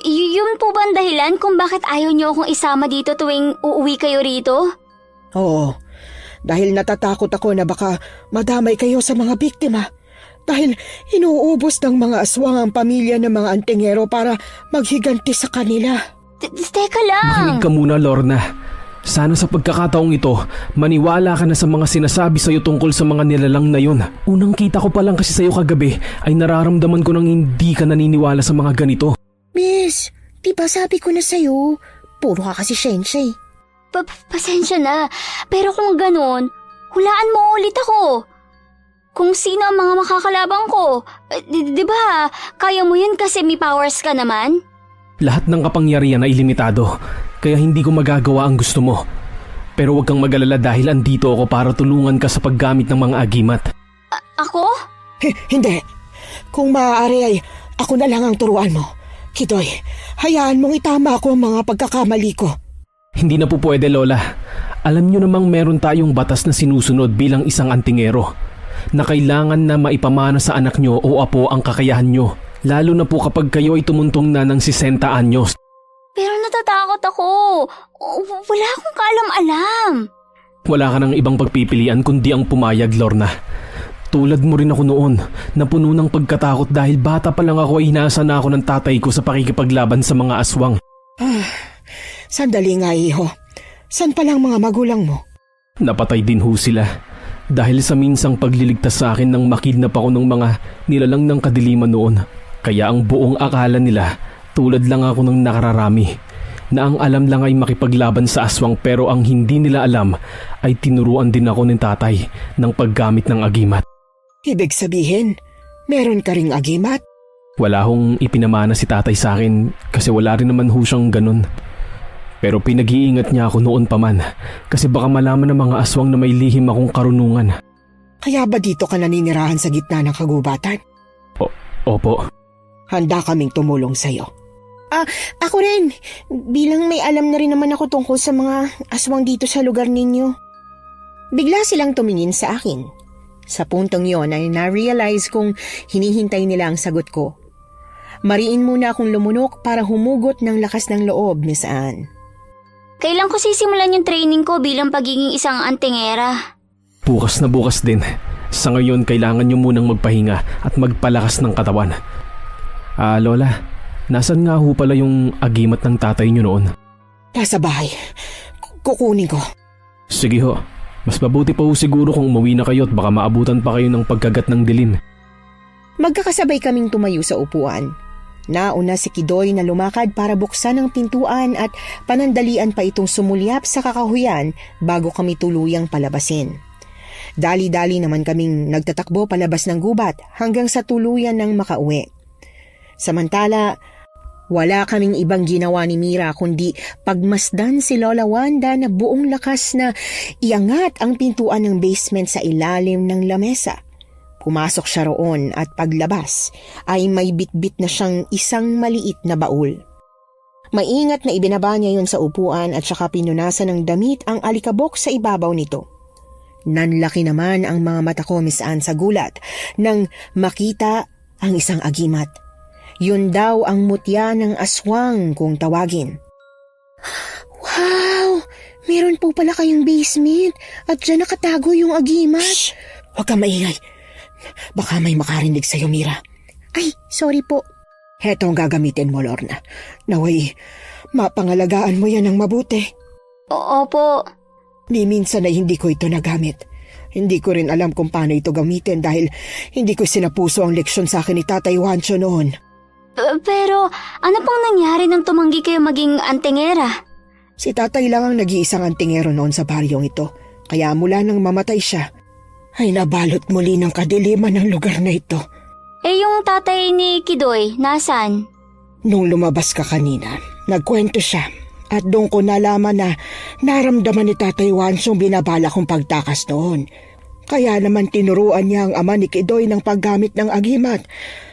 Yun po ba ang dahilan kung bakit ayaw niyo akong isama dito tuwing uuwi kayo rito? Oo, dahil natatakot ako na baka madamay kayo sa mga biktima. Dahil inuubos ng mga aswang ang pamilya ng mga antingero para maghiganti sa kanila. Teka lang. Makinig ka muna, Lorna. Sana sa pagkakataong ito, maniwala ka na sa mga sinasabi sa'yo tungkol sa mga nilalang na yun. Unang kita ko pa lang kasi sa'yo kagabi ay nararamdaman ko nang hindi ka naniniwala sa mga ganito. Miss, di ba sabi ko na sa'yo, puro ka kasi sensei. Pasensya na. Pero kung ganun, hulaan mo ulit ako. Kung sino ang mga makakalabang ko. Di ba? Kaya mo yun kasi may powers ka naman? Lahat ng kapangyarihan ay limitado, kaya hindi ko magagawa ang gusto mo. Pero huwag kang mag-alala dahil andito ako para tulungan ka sa paggamit ng mga agimat. Ako? Hindi. Kung maaari ay ako na lang ang turuan mo. Kidoy, hayaan mong itama ko ang mga pagkakamali ko. Hindi na po pwede, Lola. Alam niyo namang meron tayong batas na sinusunod bilang isang antingero, na kailangan na maipamana sa anak nyo o apo ang kakayahan nyo, lalo na po kapag kayo ay tumuntong na ng 60 anyos. Pero natatakot ako. Wala akong kaalam-alam. Wala ka ng ibang pagpipilian kundi ang pumayag, Lorna. Tulad mo rin ako noon, na puno ng pagkatakot dahil bata pa lang ako ay hinasa na ako ng tatay ko sa pakikipaglaban sa mga aswang. Sandali nga, iho. San pa lang mga magulang mo? Napatay din ho sila. Dahil sa minsang pagliligtas sa akin nang makidnap ako ng mga nilalang ng kadiliman noon. Kaya ang buong akala nila, tulad lang ako ng nakararami, na ang alam lang ay makipaglaban sa aswang, pero ang hindi nila alam ay tinuruan din ako ng tatay ng paggamit ng agimat. Ibig sabihin, meron ka ring agimat? Wala hong ipinamana si tatay sa akin kasi wala rin naman ho siyang ganun. Pero pinag-iingat niya ako noon pa man kasi baka malaman ng mga aswang na may lihim akong karunungan. Kaya ba dito ka naninirahan sa gitna ng kagubatan? Opo. Handa kaming tumulong sa'yo. Ako rin. Bilang may alam na rin naman ako tungkol sa mga aswang dito sa lugar ninyo. Bigla silang tumingin sa akin. Sa puntong yon ay na-realize kong hinihintay nila ang sagot ko. Mariin muna akong lumunok para humugot ng lakas ng loob, Miss Anne. Kailan ko sisimulan yung training ko bilang pagiging isang antingera? Bukas na bukas din. Sa ngayon, kailangan nyo munang magpahinga at magpalakas ng katawan. Lola, nasan nga ho pala yung agimat ng tatay nyo noon? Nasa bahay. Kukunin ko. Sige ho. Mas mabuti pa ho siguro kung umuwi na kayo at baka maabutan pa kayo ng pagkagat ng dilim. Magkakasabay kaming tumayo sa upuan. Nauna si Kidoy na lumakad para buksan ang pintuan at panandalian pa itong sumulyap sa kakahuyan bago kami tuluyang palabasin. Dali-dali naman kaming nagtatakbo palabas ng gubat hanggang sa tuluyan ng makauwi. Samantala, wala kaming ibang ginawa ni Mira kundi pagmasdan si Lola Wanda na buong lakas na iangat ang pintuan ng basement sa ilalim ng lamesa. Pumasok siya roon at paglabas ay may bitbit na siyang isang maliit na baul. Maingat na ibinaba niya yon sa upuan at saka pinunasan ng damit ang alikabok sa ibabaw nito. Nanlaki naman ang mga mata ko, Miss Anne, sa gulat nang makita ang isang agimat. Yun daw ang mutya ng aswang kung tawagin. Wow! Meron po pala kayong basement at dyan nakatago yung agimat. Shh! Huwag kang maingay. Baka may makarinig sa'yo, Mira. Ay, sorry po. Heto ang gagamitin mo, Lorna. Naway, mapangalagaan mo yan ng mabuti. Opo. Ni minsan ay hindi ko ito nagamit. Hindi ko rin alam kung paano ito gamitin dahil hindi ko sinapuso ang leksyon sa akin ni Tatay Juancho noon. Pero ano pong nangyari nang tumanggi kayo maging antingera? Si Tatay lang ang nag-iisang antingero noon sa baryong ito. Kaya mula nang mamatay siya, ay nabalot muli ng kadiliman ng lugar na ito. Yung tatay ni Kidoy, nasan? Nung lumabas ka kanina, nagkwento siya. At doon ko nalaman na naramdaman ni Tatay Juancho binabala kong pagtakas noon. Kaya naman tinuruan niya ang ama ni Kidoy ng paggamit ng agimat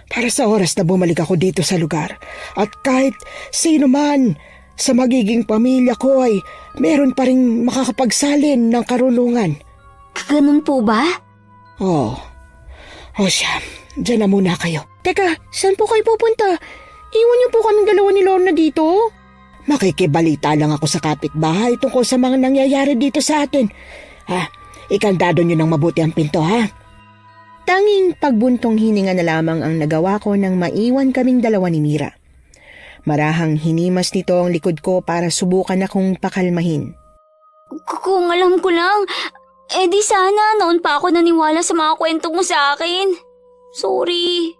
para sa oras na bumalik ako dito sa lugar. At kahit sino man sa magiging pamilya ko ay meron pa rin makakapagsalin ng karunungan. Ganun po ba? Oo. O siya, dyan na muna kayo. Teka, saan po kayo pupunta? Iwan niyo po kaming dalawa ni Lorna dito. Makikibalita lang ako sa kapitbahay tungkol sa mga nangyayari dito sa atin. Ikandado nyo ng mabuti ang pinto, ha? Tanging pagbuntong hininga na lamang ang nagawa ko nang maiwan kaming dalawa ni Mira. Marahang hinimas nito ang likod ko para subukan akong pakalmahin. Kung alam ko lang, di sana noon pa ako naniwala sa mga kwento mo sa akin. Sorry.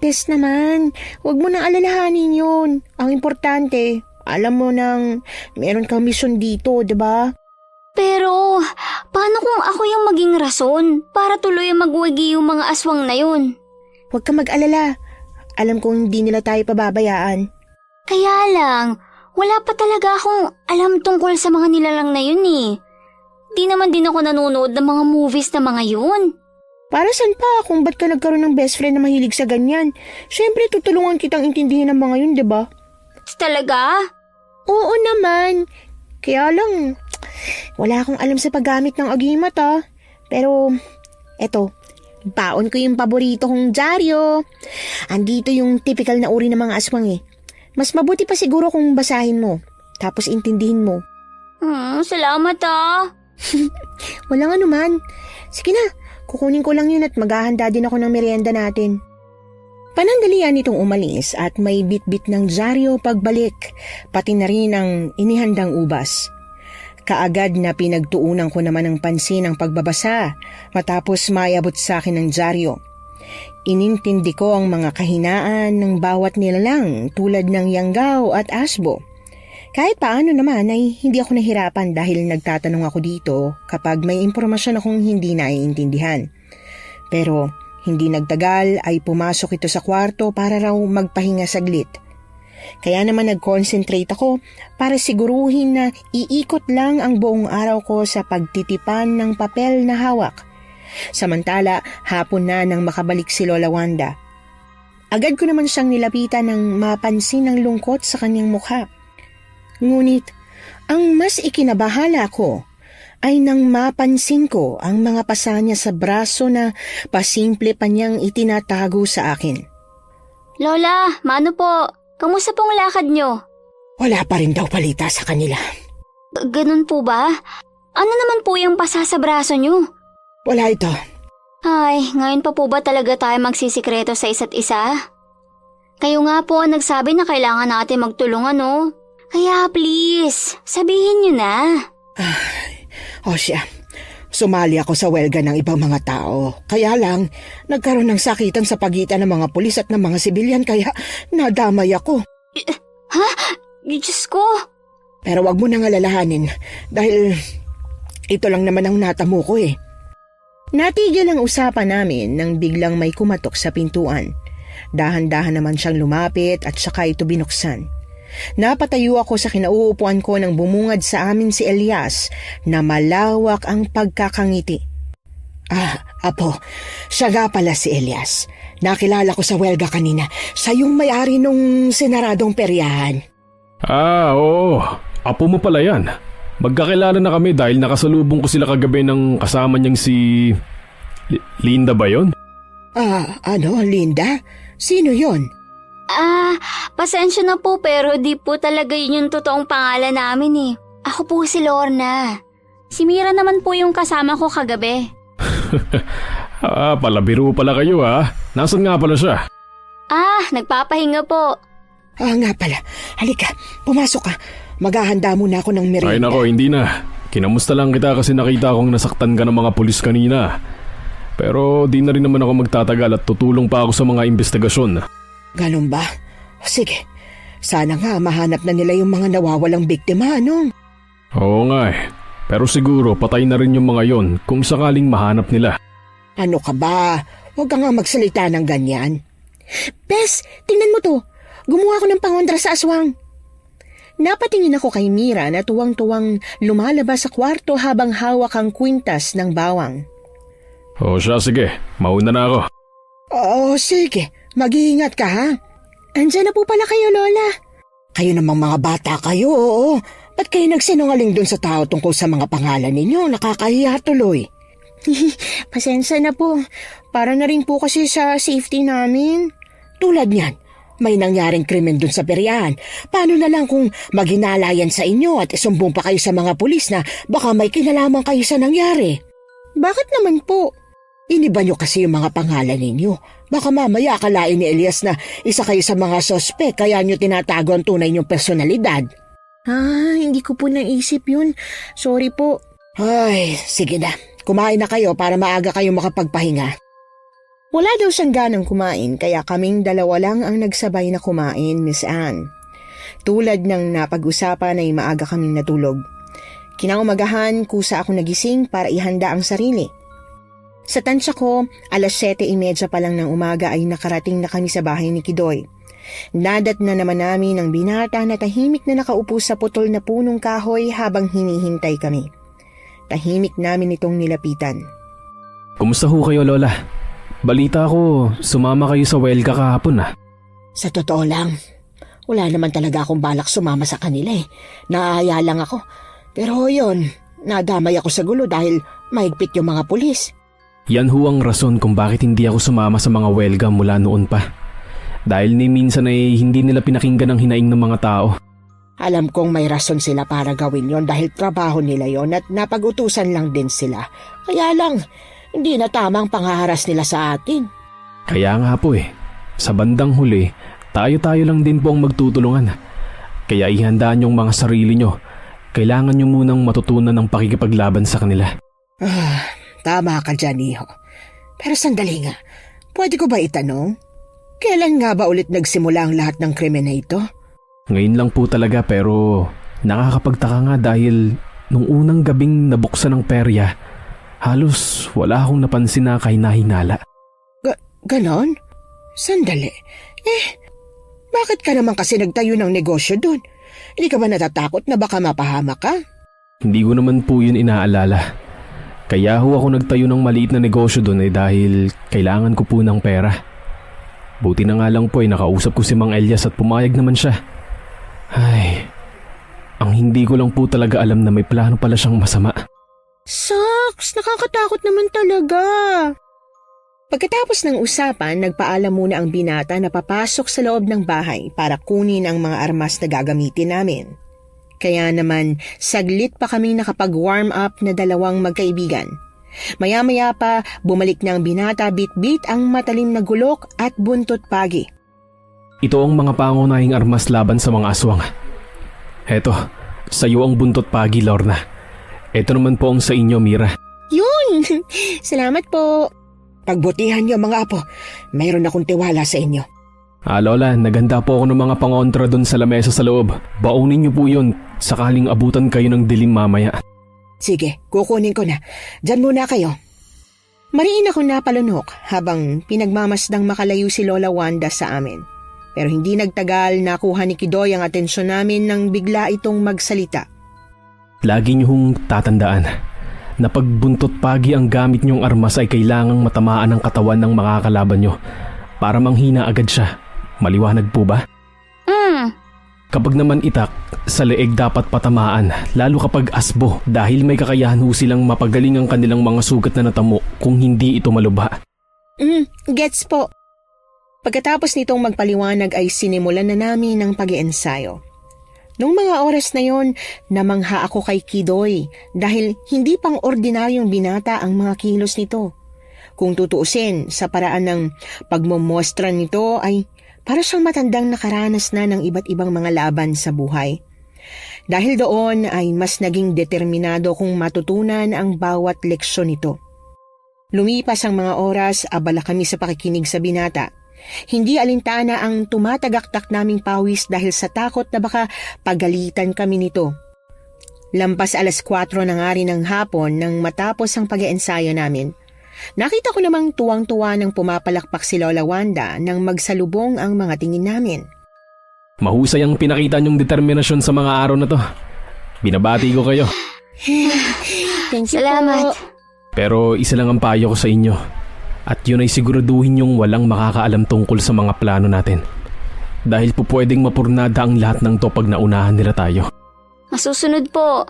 Tess naman, huwag mo nang alalahanin yun. Ang importante, Alam mo nang meron kang mission dito, di ba? Pero, paano kung ako yung maging rason para tuloy magwagi yung mga aswang na yun? Huwag ka mag-alala. Alam kong hindi nila tayo pababayaan. Kaya lang, wala pa talaga akong alam tungkol sa mga nilalang na yun eh. Di naman din ako nanonood ng mga movies na mga yun. Para saan pa kung ba't ka nagkaroon ng best friend na mahilig sa ganyan? Siyempre, tutulungan kitang intindihin ng mga yun, di ba? Talaga? Oo naman. Kaya lang, wala akong alam sa paggamit ng agimat Pero, eto, baon ko yung paborito kong dyaryo. Andito yung typical na uri ng mga aswang eh. Mas mabuti pa siguro kung basahin mo, tapos intindihin mo. Salamat Walang anuman. Sige na, kukunin ko lang yun at maghahanda din ako ng merienda natin. Panandalian itong umalis at may bit-bit ng dyaryo pagbalik, pati na rin ang inihandang ubas. Kaagad na pinagtuunan ko naman ng pansin ang pagbabasa matapos mayabot sa akin ng dyaryo. Inintindi ko ang mga kahinaan ng bawat nilalang tulad ng yanggaw at asbo. Kahit paano naman ay hindi ako nahirapan dahil nagtatanong ako dito kapag may impormasyon akong hindi naiintindihan. Pero hindi nagtagal ay pumasok ito sa kwarto para raw magpahinga saglit. Kaya naman nag-concentrate ako para siguruhin na iikot lang ang buong araw ko sa pagtitipan ng papel na hawak. Samantala, hapon na nang makabalik si Lola Wanda. Agad ko naman siyang nilapitan nang mapansin ang lungkot sa kanyang mukha. Ngunit, ang mas ikinabahala ko ay nang mapansin ko ang mga pasa niya sa braso na pasimple pa niyang itinatago sa akin. Lola, Mano po, kamusta pong lakad nyo? Wala pa rin daw balita sa kanila. Ganun po ba? Ano naman po yung pasa sa braso nyo? Wala ito. Ay, ngayon pa po ba talaga tayo magsisikreto sa isa't isa? Kayo nga po ang nagsabi na kailangan natin magtulungan, no? Kaya please, sabihin nyo na. O siya, sumali ako sa welga ng ibang mga tao. Kaya lang, nagkaroon ng sakitan sa pagitan ng mga pulis at ng mga sibilyan kaya nadamay ako. Ha? Diyos ko. Pero wag mo nang alalahanin dahil ito lang naman ang natamo ko eh. Natigil ang usapan namin nang biglang may kumatok sa pintuan. Dahan-dahan naman siyang lumapit at saka ito binuksan. Napatayo ako sa kinauupuan ko nang bumungad sa amin si Elias na malawak ang pagkakangiti. Apo, siya nga pala si Elias. Nakilala ko sa welga kanina. Siya yung may-ari nung sinaradong peryahan. Oo. Apo mo pala yan. Magkakilala na kami dahil nakasalubong ko sila kagabi ng kasama niyang si... Linda ba yon? Linda? Sino yon? Pasensya na po pero di po talaga yun yung totoong pangalan namin eh. Ako po si Lorna. Si Mira naman po yung kasama ko kagabi. Palabiro pala kayo ha. Nasaan nga pala siya? Nagpapahinga po. Nga pala. Halika, pumasok ka. Maghahanda muna ako ng merienda. Ay nako, hindi na. Kinamusta lang kita kasi nakita kong nasaktan ka ng mga pulis kanina. Pero di na rin naman ako magtatagal at tutulong pa ako sa mga investigasyon. Ganun ba? Sige, sana nga mahanap na nila yung mga nawawalang biktima, ano? Oo nga eh. Pero siguro patay na rin yung mga yon kung sakaling mahanap nila. Ano ka ba? Huwag ka nga magsalita ng ganyan. Bes, tingnan mo to. Gumawa ko ng pangondra sa aswang. Napatingin ako kay Mira na tuwang-tuwang lumalabas sa kwarto habang hawak ang kwintas ng bawang. O siya, sige. Mauna na ako. Oo, sige. Mag-iingat ka, ha? Andiyan na po pala kayo, Lola. Kayo namang mga bata kayo, oo. Ba't kayo nagsinungaling dun sa tao tungkol sa mga pangalan ninyo? Nakakahiya tuloy. Pasensya na po. Para na rin po kasi sa safety namin. Tulad niyan, may nangyaring krimen dun sa peryahan. Paano na lang kung maghinalayan sa inyo at isumbong pa kayo sa mga pulis na baka may kinalaman kayo sa nangyari? Bakit naman po? Iniba nyo kasi yung mga pangalan ninyo. Baka mamaya akalain ni Elias na isa kayo sa mga sospek kaya nyo tinatago ang tunay nyong personalidad. Hindi ko po naisip yun. Sorry po. Ay, sige na. Kumain na kayo para maaga kayo makapagpahinga. Wala daw siyang ganang kumain kaya kaming dalawa lang ang nagsabay na kumain, Miss Anne. Tulad ng napag-usapan ay maaga kaming natulog. Kinaumagahan, kusa ako nagising para ihanda ang sarili. Sa tansya ko, 7:30 pa lang ng umaga ay nakarating na kami sa bahay ni Kidoy. Nadat na naman namin ang binata na tahimik na nakaupo sa putol na punong kahoy habang hinihintay kami. Tahimik namin itong nilapitan. Kumusta ho kayo, Lola? Balita ko, sumama kayo sa Welga kahapon ah. Sa totoo lang, wala naman talaga akong balak sumama sa kanila eh. Naaya lang ako. Pero yun, nadamay ako sa gulo dahil mahigpit yung mga pulis. Yan ho ang rason kung bakit hindi ako sumama sa mga Welga mula noon pa. Dahil ni minsan ay hindi nila pinakinggan ang hinaing ng mga tao. Alam kong may rason sila para gawin yon dahil trabaho nila yon at napag-utusan lang din sila. Kaya lang, hindi na tamang panghaharas nila sa atin. Kaya nga po eh, sa bandang huli, tayo-tayo lang din po ang magtutulungan. Kaya ihandaan yung mga sarili nyo. Kailangan nyo munang matutunan ng pakikipaglaban sa kanila. Tama ka dyan, Iho. Pero sandali nga, pwede ko ba itanong? Kailan nga ba ulit nagsimula ang lahat ng krimen na ito? Ngayon lang po talaga pero nakakapagtaka nga dahil nung unang gabing nabuksan ng perya, halos wala akong napansin na kahinahinala. Ganon? Sandali. Bakit ka naman kasi nagtayo ng negosyo doon? Hindi ka ba natatakot na baka mapahamak ka? Hindi ko naman po yun inaalala. Kaya ho ako nagtayo ng maliit na negosyo doon ay dahil kailangan ko po ng pera. Buti na nga lang po ay nakausap ko si Mang Elias at pumayag naman siya. Ay, ang hindi ko lang po talaga alam na may plano pala siyang masama. Saks, nakakatakot naman talaga. Pagkatapos ng usapan, nagpaalam muna ang binata na papasok sa loob ng bahay para kunin ang mga armas na gagamitin namin. Kaya naman, saglit pa kaming nakapag-warm up na dalawang magkaibigan. Maya-maya pa, bumalik na ang binata bit-bit ang matalim na gulok at buntot pagi. Ito ang mga pangunahing armas laban sa mga aswang. Heto, sa iyo ang buntot pagi, Lorna. Ito naman po ang sa inyo, Mira. Yun! Salamat po. Pagbutihan niyo mga apo, mayroon akong tiwala sa inyo. Lola, naganda po ako ng mga pangontra doon sa lamesa sa loob. Baunin niyo po yun, sakaling abutan kayo ng dilim mamaya. Sige, kukunin ko na. Diyan muna kayo. Mariin ako napalunok habang pinagmamasdang makalayo si Lola Wanda sa amin. Pero hindi nagtagal nakuha ni Kidoy ang atensyon namin nang bigla itong magsalita. Lagi niyo hong tatandaan na pagbuntot pagi ang gamit niyong armas ay kailangang matamaan ang katawan ng makakalaban niyo para manghina agad siya. Maliwanag po ba? Kapag naman itak, sa leeg dapat patamaan, lalo kapag asbo dahil may kakayahan ho silang mapagaling ang kanilang mga sugat na natamo kung hindi ito malubha. Gets po. Pagkatapos nitong magpaliwanag ay sinimulan na namin ang pag-iensayo. Noong mga oras na yon, namangha ako kay Kidoy dahil hindi pang ordinaryong binata ang mga kilos nito. Kung tutuusin, sa paraan ng pagmomostra nito ay para siyang matandang nakaranas na ng iba't ibang mga laban sa buhay. Dahil doon ay mas naging determinado kong matutunan ang bawat leksyon nito. Lumipas ang mga oras, abala kami sa pakikinig sa binata. Hindi alintana ang tumatagaktak naming pawis dahil sa takot na baka pagalitan kami nito. Lampas 4:00 na nga rin ng hapon nang matapos ang pag-iensayo namin. Nakita ko namang tuwang-tuwa nang pumapalakpak si Lola Wanda nang magsalubong ang mga tingin namin. Mahusay ang pinakita niyong determinasyon sa mga araw na to. Binabati ko kayo. Thank you Salamat. po. Pero isa lang ang payo ko sa inyo. At yun ay siguraduhin yung walang makakaalam tungkol sa mga plano natin. Dahil po pwedeng mapurnada ang lahat ng to pag naunahan nila tayo. Masusunod po.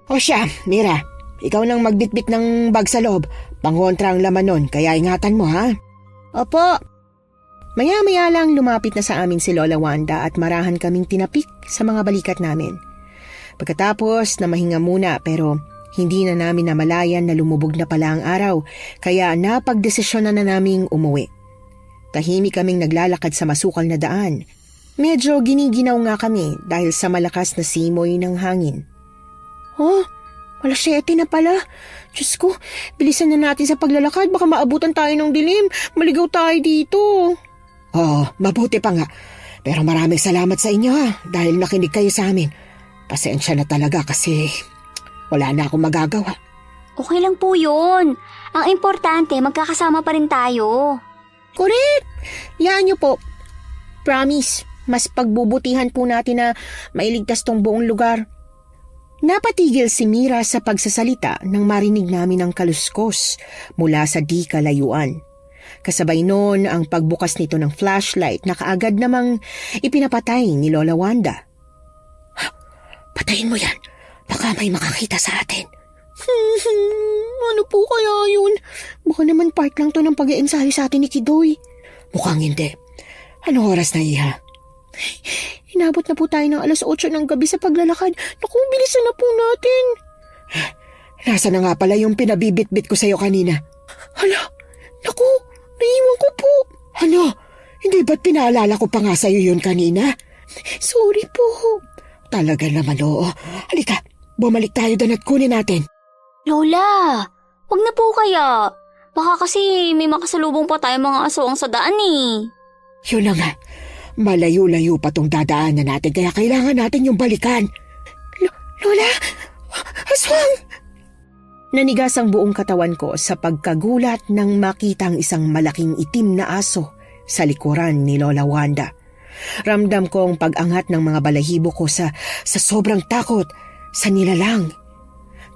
O siya, Mira, ikaw nang magbitbit ng bag sa loob. Pangontra ang laman nun, kaya ingatan mo ha. Opo. Maya-maya lang lumapit na sa amin si Lola Wanda at marahan kaming tinapik sa mga balikat namin. Pagkatapos na mahinga muna pero hindi na namin namalayan na lumubog na pala ang araw kaya napagdesisyonan na naming umuwi. Tahimik kaming naglalakad sa masukal na daan. Medyo giniginaw nga kami dahil sa malakas na simoy ng hangin. Oh, 7:00 na pala. Diyos ko, bilisan na natin sa paglalakad. Baka maabutan tayo ng dilim. Maligaw tayo dito. Oo, mabuti pa nga. Pero maraming salamat sa inyo dahil nakinig kayo sa amin. Pasensya na talaga kasi wala na akong magagawa. Okay lang po yun. Ang importante, magkakasama pa rin tayo. Correct! Yan niyo po. Promise, mas pagbubutihan po natin na mailigtas tong buong lugar. Napatigil si Mira sa pagsasalita nang marinig namin ang kaluskos mula sa di kalayuan. Kasabay noon ang pagbukas nito ng flashlight na kaagad namang ipinapatay ni Lola Wanda. Patayin mo yan. Baka may makakita sa atin. Ano po kaya yun? Baka naman part lang to ng pag-iensayo sa atin ni Kidoy. Mukhang hindi. Anong oras na, Iha? Inabot na po tayo ng 8:00 ng gabi sa paglalakad. Naku, bilisan na po natin. Nasa na nga pala yung pinabibitbit ko sa'yo kanina? Hala, naku, naiwan ko po. Ano? Hindi ba't pinaalala ko pa nga sa'yo yun kanina? Sorry po. Talaga naman, oo. Halika, bumalik tayo doon at kunin natin. Lola, wag na po kaya. Baka kasi may makasalubong pa tayo mga aswang sa daan eh. Yun na nga. Malayo-layo pa tong dadaanan natin kaya kailangan natin yung balikan. Lola, aswang! Nanigas ang buong katawan ko sa pagkagulat nang makita ang isang malaking itim na aso sa likuran ni Lola Wanda. Ramdam ko ang pag-angat ng mga balahibo ko sa sobrang takot sa nilalang.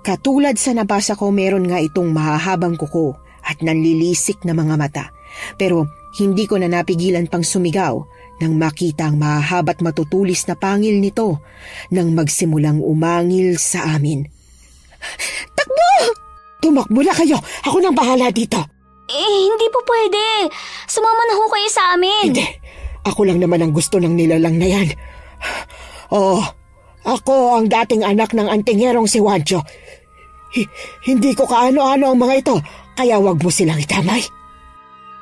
Katulad sa nabasa ko, meron nga itong mahahabang kuko at nanlilisik na mga mata. Pero hindi ko na napigilan pang sumigaw nang makita ang mahahaba't matutulis na pangil nito nang magsimulang umangil sa amin. Takbo! Tumakbo na kayo! Ako nang bahala dito! Hindi po pwede. Sumama na ho kayo sa amin. Hindi. Ako lang naman ang gusto ng nilalang na yan. Oo, ako ang dating anak ng antingerong si Wancho. Hindi ko kaano-ano ang mga ito, kaya wag mo silang itamay.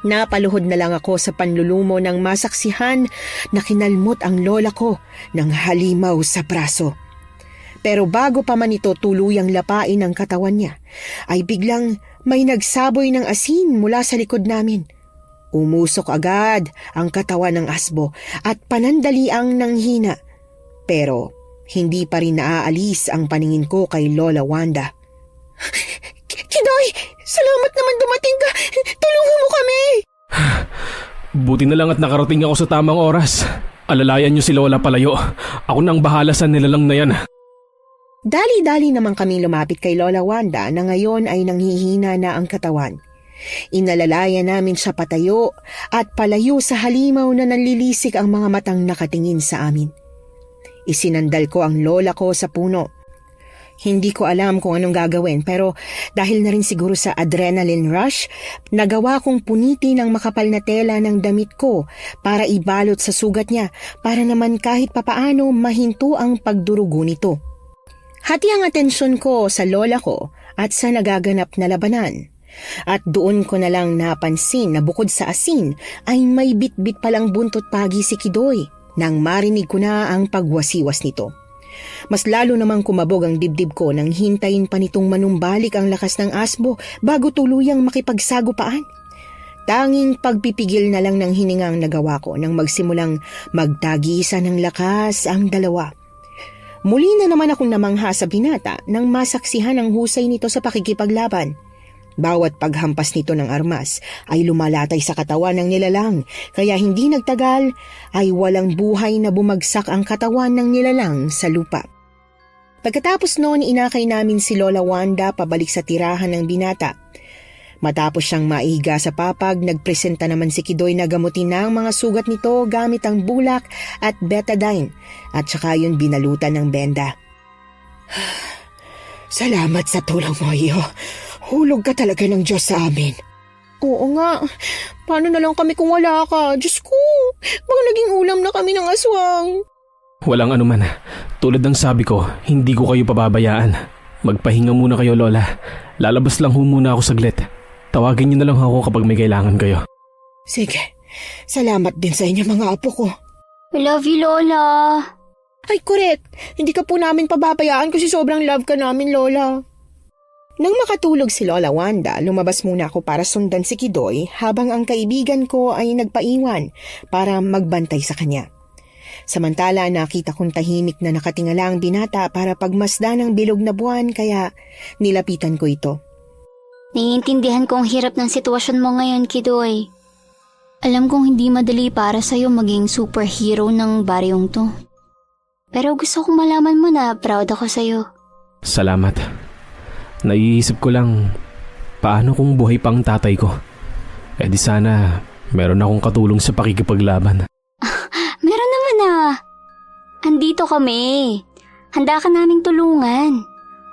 Napaluhod na lang ako sa panlulumo ng masaksihan na kinalmot ang lola ko ng halimaw sa braso. Pero bago pa man ito tuluyang lapain ang katawan niya, ay biglang may nagsaboy ng asin mula sa likod namin. Umusok agad ang katawan ng asbo at panandaliang nanghina. Pero hindi pa rin naaalis ang paningin ko kay Lola Wanda. Kidoy, salamat naman dumating ka. Tulungan mo kami. Buti na lang at nakarating ako sa tamang oras. Alalayan niyo si Lola palayo. Ako nang bahala sa nilalang na yan. Dali-dali naman kami lumapit kay Lola Wanda na ngayon ay nanghihina na ang katawan. Inalalayan namin siya patayo at palayo sa halimaw na nanlilisik ang mga matang nakatingin sa amin. Isinandal ko ang lola ko sa puno. Hindi ko alam kung anong gagawin pero dahil na rin siguro sa adrenaline rush, nagawa kong punitin ang makapal na tela ng damit ko para ibalot sa sugat niya para naman kahit papaano mahinto ang pagdurugo nito. Hati ang atensyon ko sa lola ko at sa nagaganap na labanan. At doon ko na lang napansin na bukod sa asin ay may bit-bit palang buntot pagi si Kidoy nang marinig ko na ang pagwasiwas nito. Mas lalo namang kumabog ang dibdib ko nang hintayin pa nitong manumbalik ang lakas ng asbo bago tuluyang makipagsagupaan. Tanging pagpipigil na lang ng hiningang nagawa ko nang magsimulang magtagisa ng lakas ang dalawa. Muli na naman akong namangha sa binata nang masaksihan ang husay nito sa pakikipaglaban. Bawat paghampas nito ng armas ay lumalatay sa katawan ng nilalang, kaya hindi nagtagal ay walang buhay na bumagsak ang katawan ng nilalang sa lupa. Pagkatapos noon, inakay namin si Lola Wanda pabalik sa tirahan ng binata. Matapos siyang maiga sa papag, nagpresenta naman si Kidoy na gamutin na ang mga sugat nito gamit ang bulak at betadine at saka yun binalutan ng benda. Salamat sa tulong mo, iyo. Hulog ka talaga ng Diyos sa amin. Oo nga. Paano na lang kami kung wala ka? Diyos ko, baka naging ulam na kami ng aswang. Walang anuman. Tulad ng sabi ko, hindi ko kayo pababayaan. Magpahinga muna kayo, Lola. Lalabas lang ho muna ako saglit. Tawagin niyo na lang ako kapag may kailangan kayo. Sige. Salamat din sa inyo mga apo ko. I love you, Lola. Ay, correct. Hindi ka po namin pababayaan kasi sobrang love ka namin, Lola. Nang makatulog si Lola Wanda, lumabas muna ako para sundan si Kidoy habang ang kaibigan ko ay nagpaiwan para magbantay sa kanya. Samantala nakita kong tahimik na nakatingala ang binata para pagmasdan ng bilog na buwan kaya nilapitan ko ito. Naiintindihan ko ang hirap ng sitwasyon mo ngayon, Kidoy. Alam kong hindi madali para sa'yo maging superhero ng baryong to. Pero gusto kong malaman mo na proud ako sa'yo. Salamat. Naiisip ko lang, paano kung buhay pang tatay ko? Eh di sana meron akong katulong sa pakikipaglaban. Meron naman ah. Andito kami. Handa ka naming tulungan.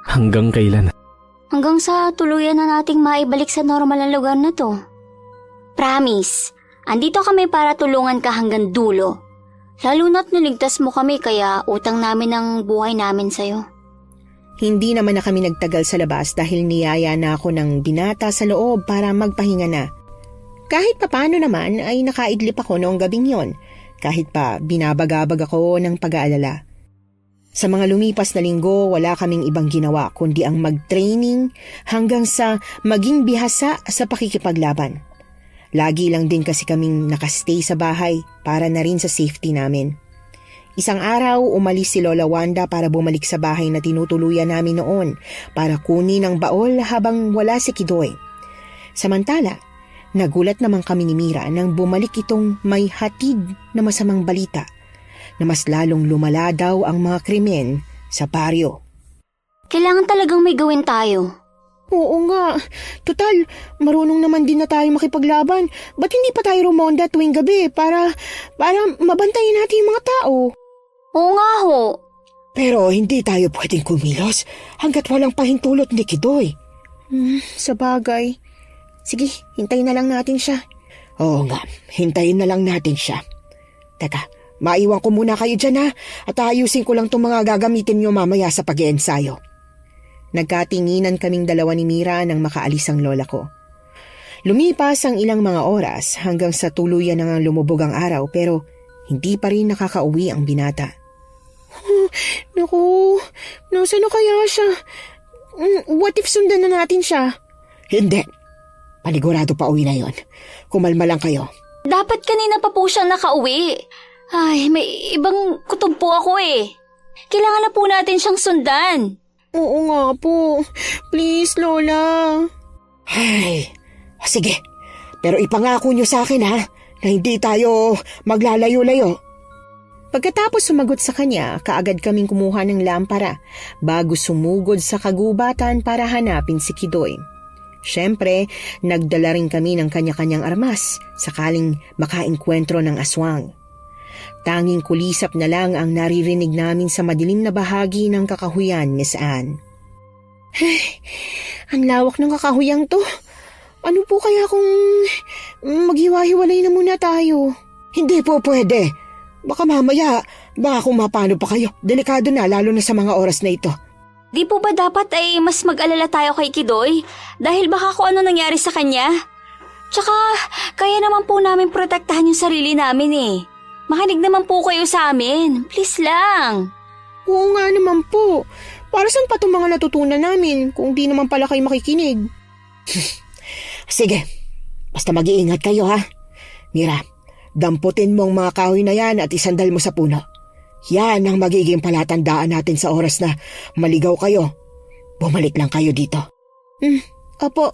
Hanggang kailan? Hanggang sa tuluyan na nating maibalik sa normal ang lugar na to. Promise, andito kami para tulungan ka hanggang dulo. Lalo na't niligtas mo kami kaya utang namin ang buhay namin sa'yo. Hindi naman na kami nagtagal sa labas dahil niyaya na ako ng binata sa loob para magpahinga na. Kahit papano naman ay nakaidlip ako noong gabing yon, kahit pa binabagabag ako ng pag-aalala. Sa mga lumipas na linggo, wala kaming ibang ginawa kundi ang mag-training hanggang sa maging bihasa sa pakikipaglaban. Lagi lang din kasi kaming nakastay sa bahay para na rin sa safety namin. Isang araw, umalis si Lola Wanda para bumalik sa bahay na tinutuluyan namin noon para kunin ang baol habang wala si Kidoy. Samantala, nagulat naman kami ni Mira nang bumalik itong may hatid na masamang balita na mas lalong lumala daw ang mga krimen sa baryo. Kailangan talagang may gawin tayo. Oo nga. Total, marunong naman din na tayo makipaglaban. Ba't hindi pa tayo rumonda tuwing gabi para mabantayan natin yung mga tao? Oo nga ho. Pero hindi tayo pwedeng kumilos hanggat walang pahintulot ni Kidoy. Sa bagay. Sige, hintayin na lang natin siya. Oo nga, hintayin na lang natin siya. Teka, maiwan ko muna kayo dyan ha at ayusin ko lang itong mga gagamitin nyo mamaya sa pag-iensayo. Nagkatinginan kaming dalawa ni Mira nang makaalis ang lola ko. Lumipas ang ilang mga oras hanggang sa tuluyan na lumubog ang araw pero hindi pa rin nakakauwi ang binata. Naku, nasaan na kaya siya? What if sundan na natin siya? Hindi. Panigurado pa uwi na yon. Kumalma lang kayo. Dapat kanina pa po siyang nakauwi. Ay, may ibang kutob po ako eh. Kailangan na po natin siyang sundan. Oo nga po. Please, Lola. Ay, sige. Pero ipangako nyo sa akin ha, na hindi tayo maglalayo-layo. Pagkatapos sumagot sa kanya, kaagad kaming kumuha ng lampara bago sumugod sa kagubatan para hanapin si Kidoy. Siyempre, nagdala rin kami ng kanya-kanyang armas sakaling makaengkwentro ng aswang. Tanging kulisap na lang ang naririnig namin sa madilim na bahagi ng kakahuyan, Miss Anne. Ang lawak ng kakahuyang to. Ano po kaya kung maghiwa-hiwalay na muna tayo? Hindi po pwede. Baka mamaya, baka kung mapano pa kayo. Delikado na lalo na sa mga oras na ito. Di po ba dapat ay mas mag-alala tayo kay Kidoy? Dahil baka kung ano nangyari sa kanya? Tsaka, kaya naman po namin protektahan yung sarili namin eh. Makinig naman po kayo sa amin. Please lang. Oo nga naman po. Para saan pa itong mga natutunan namin kung di naman pala kayo makikinig? Sige, basta mag-iingat kayo ha. Mira, damputin mo ang mga kahoy na yan at isandal mo sa puno. Yan ang magiging palatandaan natin sa oras na maligaw kayo. Bumalik lang kayo dito. Opo.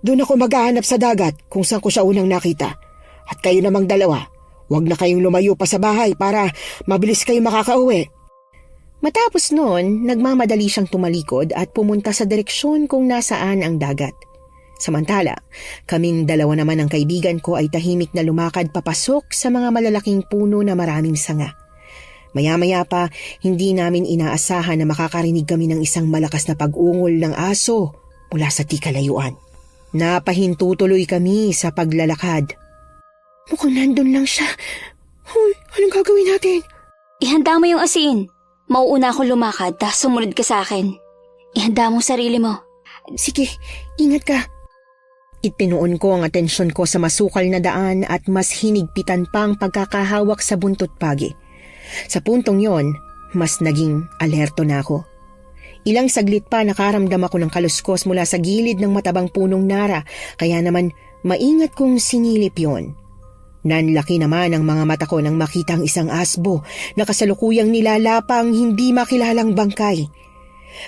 Doon ako maghahanap sa dagat kung saan ko siya unang nakita. At kayo namang dalawa, huwag na kayong lumayo pa sa bahay para mabilis kayo makakauwi. Matapos noon, nagmamadali siyang tumalikod at pumunta sa direksyon kung nasaan ang dagat. Samantala, kaming dalawa naman ng kaibigan ko ay tahimik na lumakad papasok sa mga malalaking puno na maraming sanga. Maya-maya pa, hindi namin inaasahan na makakarinig kami ng isang malakas na pag-ungol ng aso mula sa di kalayuan. Napahintutuloy kami sa paglalakad. Mukhang nandun lang siya. Hoy, anong gagawin natin? Ihanda mo yung asin. Mauuna ako lumakad, tapos sumunod ka sa akin. Ihanda mo sarili mo. Sige, ingat ka. Itinuon ko ang atensyon ko sa masukal na daan at mas hinigpitan pa ang pagkakahawak sa buntot pagi. Sa puntong yon, mas naging alerto na ako. Ilang saglit pa nakaramdam ako ng kaluskos mula sa gilid ng matabang punong nara, kaya naman maingat kong sinilip yon. Nanlaki naman ang mga mata ko nang makita ang isang asbo na kasalukuyang nilalapang hindi makilalang bangkay.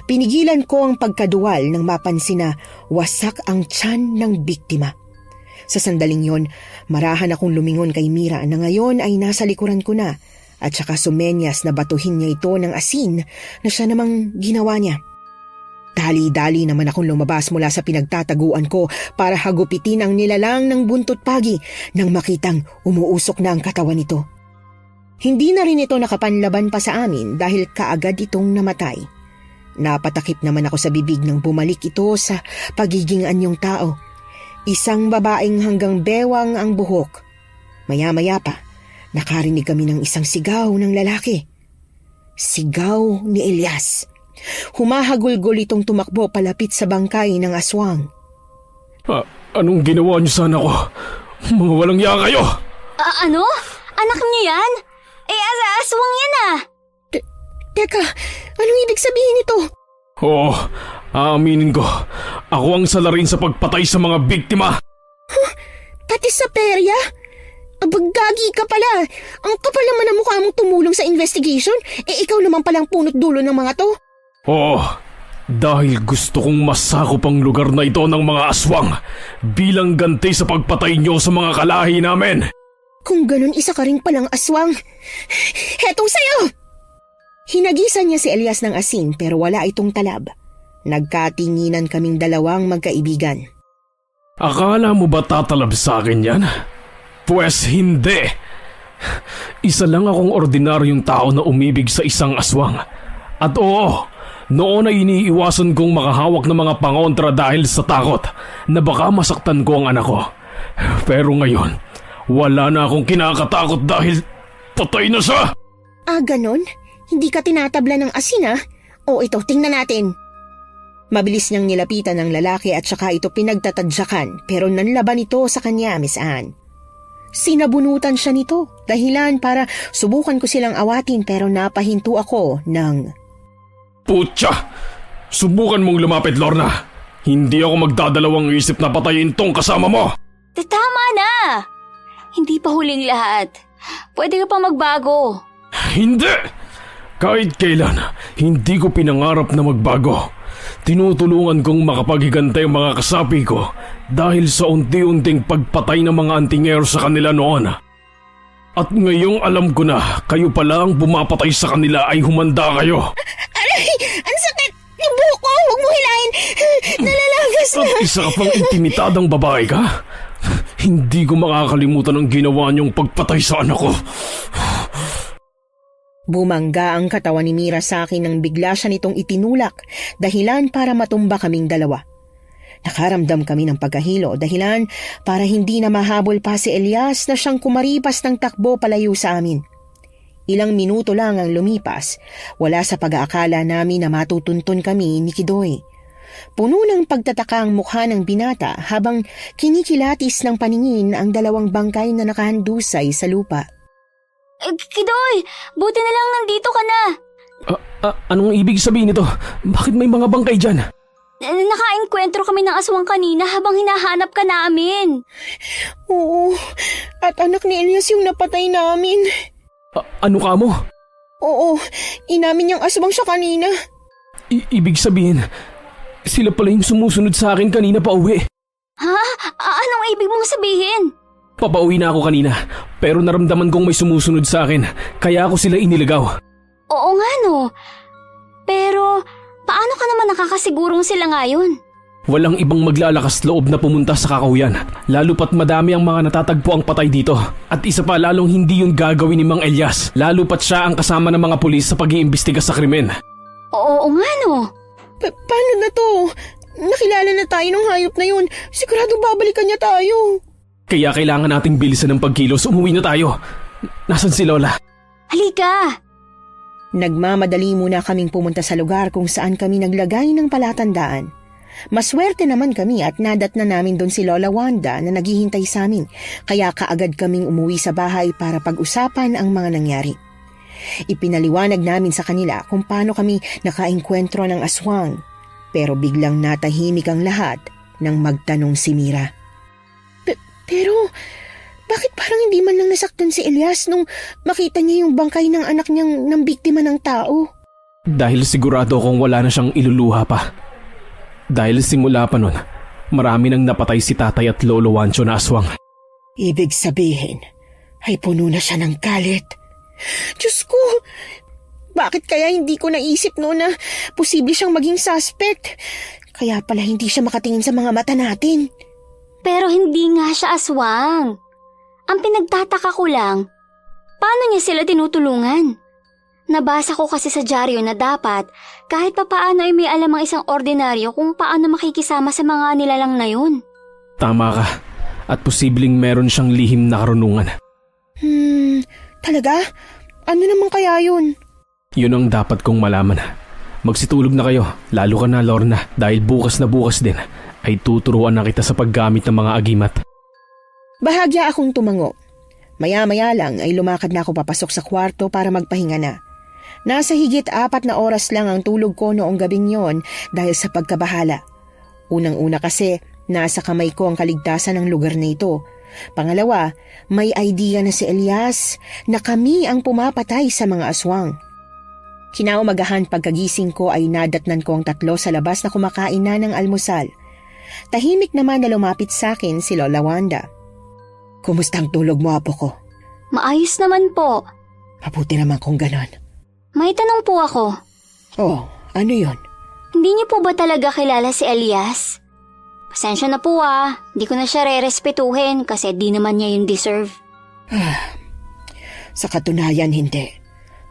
Pinigilan ko ang pagkaduwal nang mapansin na wasak ang tiyan ng biktima. Sa sandaling yon, marahan akong lumingon kay Mira na ngayon ay nasa likuran ko na at saka sumenyas na batuhin niya ito ng asin na siya namang ginawa niya. Dali-dali naman akong lumabas mula sa pinagtataguan ko para hagupitin ang nilalang ng buntot pagi nang makitang umuusok na ang katawan nito. Hindi na rin ito nakapanlaban pa sa amin dahil kaagad itong namatay. Napatakip naman ako sa bibig nang bumalik ito sa pagiging anyong tao. Isang babaeng hanggang bewang ang buhok. Maya-maya pa, nakarinig kami ng isang sigaw ng lalaki. Sigaw ni Elias. Humahagulgol itong tumakbo palapit sa bangkay ng aswang. Anong ginawa niyo sa anak ko? Mga walang iya kayo! Ano? Anak niyo yan? Aswang yan ah! Teka, anong ibig sabihin nito? Oo, aaminin ko. Ako ang salarin sa pagpatay sa mga biktima. Pati sa perya? Abagagi ka pala. Ang kapal naman ang mukha mong tumulong sa investigation. Ikaw naman palang punot dulo ng mga to. Oo, dahil gusto kong masakop ang lugar na ito ng mga aswang bilang ganti sa pagpatay niyo sa mga kalahi namin. Kung ganun, isa ka rin palang aswang. Hetong sayo! Hinagisan niya si Elias ng asin pero wala itong talab. Nagkatinginan kaming dalawang magkaibigan. Akala mo ba tatalab sa akin yan? Pwes hindi. Isa lang akong ordinaryong tao na umibig sa isang aswang. At oo, noon ay iniiwasan kong makahawak ng mga pangontra dahil sa takot na baka masaktan ko ang anak ko. Pero ngayon, wala na akong kinakatakot dahil patay na siya. Ganon? Hindi ka tinatabla ng asin O ito, tingnan natin. Mabilis niyang nilapitan ng lalaki at saka ito pinagtatadyakan pero nanlaban ito sa kanya, Miss Anne. Sinabunutan siya nito dahilan para subukan ko silang awatin pero napahinto ako ng... Putya! Subukan mong lumapit, Lorna. Hindi ako magdadalawang isip na patayin tong kasama mo. Tama na! Hindi pa huling lahat. Pwede ka pa magbago. Hindi! Kahit kailan, hindi ko pinangarap na magbago. Tinutulungan kong makapaghigantay ang mga kasapi ko dahil sa unti-unting pagpatay ng mga antingero sa kanila noon. At ngayong alam ko na kayo pala ang pumapatay sa kanila ay humanda kayo. Aray! Ang sakit! Yung buhok ko! Huwag mo hilahin! Nalalagas na! At isa ka pang intimitadang babae ka? Hindi ko makakalimutan ang ginawa niyong pagpatay sa anak ko. Bumangga ang katawan ni Mira sa akin nang bigla siya nitong itinulak dahilan para matumba kaming dalawa. Nakaramdam kami ng pagkahilo dahilan para hindi na mahabol pa si Elias na siyang kumaripas ng takbo palayo sa amin. Ilang minuto lang ang lumipas, wala sa pag-aakala namin na matutuntun kami ni Kidoy. Puno ng pagtataka ang mukha ng binata habang kinikilatis ng paningin ang dalawang bangkay na nakahandusay sa lupa. Kidoy, buti na lang nandito ka na. Anong ibig sabihin nito? Bakit may mga bangkay dyan? Nakaengkwentro kami ng aswang kanina habang hinahanap ka namin. Oo, at anak ni Elias yung napatay namin. Ano ka mo? Oo, inamin niyang aswang siya kanina. Ibig sabihin, sila pala yung sumusunod sa akin kanina pa uwi. Ha? Anong ibig mong sabihin? Papauwi na ako kanina, pero naramdaman kong may sumusunod sa akin, kaya ako sila iniligaw. Oo nga no. Pero, paano ka naman nakakasigurong sila ngayon? Walang ibang maglalakas loob na pumunta sa kakahuyan, lalo pat madami ang mga natatagpo ang patay dito. At isa pa lalong hindi yun gagawin ni Mang Elias, lalo pat siya ang kasama ng mga pulis sa pag-iimbestiga sa krimen. Oo nga no. Paano na to? Nakilala na tayo ng hayop na yun. Siguradong babalikan niya tayo. Kaya kailangan nating bilisan ng pagkilos. Umuwi na tayo. Nasaan si Lola? Halika! Nagmamadali muna kaming pumunta sa lugar kung saan kami naglagay ng palatandaan. Maswerte naman kami at nadat na namin doon si Lola Wanda na naghihintay sa amin. Kaya kaagad kaming umuwi sa bahay para pag-usapan ang mga nangyari. Ipinaliwanag namin sa kanila kung paano kami nakaengkwentro ng aswang. Pero biglang natahimik ang lahat nang magtanong si Mira. Pero, Bakit parang hindi man lang nasaktan si Elias nung makita niya yung bangkay ng anak niyang nang biktima ng tao? Dahil sigurado akong wala na siyang iluluha pa. Dahil simula pa nun, marami nang napatay si tatay at lolo Wancho na aswang. Ibig sabihin, ay puno na siya ng galit. Diyos ko! Bakit kaya hindi ko naisip noon na posible siyang maging suspect? Kaya pala hindi siya makatingin sa mga mata natin. Pero hindi nga siya aswang. Ang pinagtataka ko lang, paano niya sila tinutulungan? Nabasa ko kasi sa dyaryo na dapat kahit papaano ay may alam ang isang ordinaryo kung paano makikisama sa mga nilalang na yun. Tama ka. At posibleng meron siyang lihim na karunungan. Talaga? Ano naman kaya yun? Yun ang dapat kong malaman. Magsitulog na kayo, lalo ka na Lorna, dahil bukas na bukas din ay tuturuan na kita sa paggamit ng mga agimat. Bahagya akong tumango. Maya-maya lang ay lumakad na ako papasok sa kwarto para magpahinga na. Nasa higit 4 na oras lang ang tulog ko noong gabing yon dahil sa pagkabahala. Unang-una kasi, nasa kamay ko ang kaligtasan ng lugar na ito. Pangalawa, may idea na si Elias na kami ang pumapatay sa mga aswang. Kinaumagahan pagkagising ko ay nadatnan ko ang 3 sa labas na kumakain na ng almusal. Tahimik naman na lumapit sa akin si Lola Wanda. Kumusta ang tulog mo, apo ko? Maayos naman po. Mabuti naman kung ganon. May tanong po ako. Oh, ano yon? Hindi niyo po ba talaga kilala si Elias? Pasensya na po di ko na siya re-respetuhin kasi di naman niya yung deserve. Sa katunayan hindi.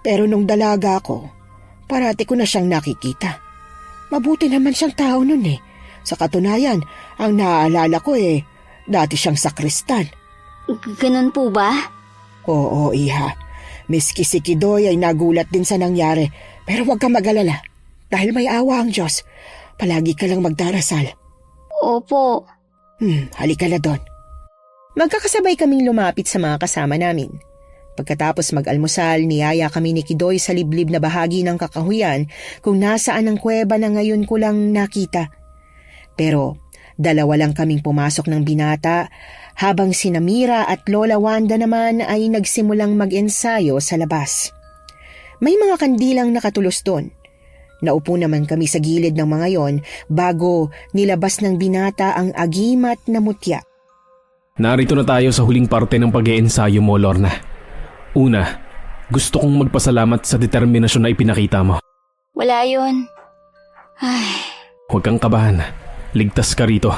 Pero nung dalaga ako, parati ko na siyang nakikita. Mabuti naman siyang tao nun eh. Sa katunayan, ang naaalala ko dati siyang sakristan. Ganun po ba? Oo, iha. Miski si Kidoy ay nagulat din sa nangyari. Pero huwag ka mag-alala. Dahil may awa ang Diyos. Palagi ka lang magdarasal. Opo. Halika na doon. Magkakasabay kaming lumapit sa mga kasama namin. Pagkatapos mag-almusal, niyaya kami ni Kidoy sa liblib na bahagi ng kakahuyan kung nasaan ang kuweba na ngayon ko lang nakita. Pero 2 lang kaming pumasok ng binata habang sina Mira at Lola Wanda naman ay nagsimulang mag-ensayo sa labas. May mga kandilang nakatulos doon. Naupo naman kami sa gilid ng mga yon bago nilabas ng binata ang agimat na mutya. Narito na tayo sa huling parte ng pag-iensayo mo, Lorna. Una, gusto kong magpasalamat sa determinasyon na ipinakita mo. Wala yun. Huwag kang kabahan. Ligtas ka rito.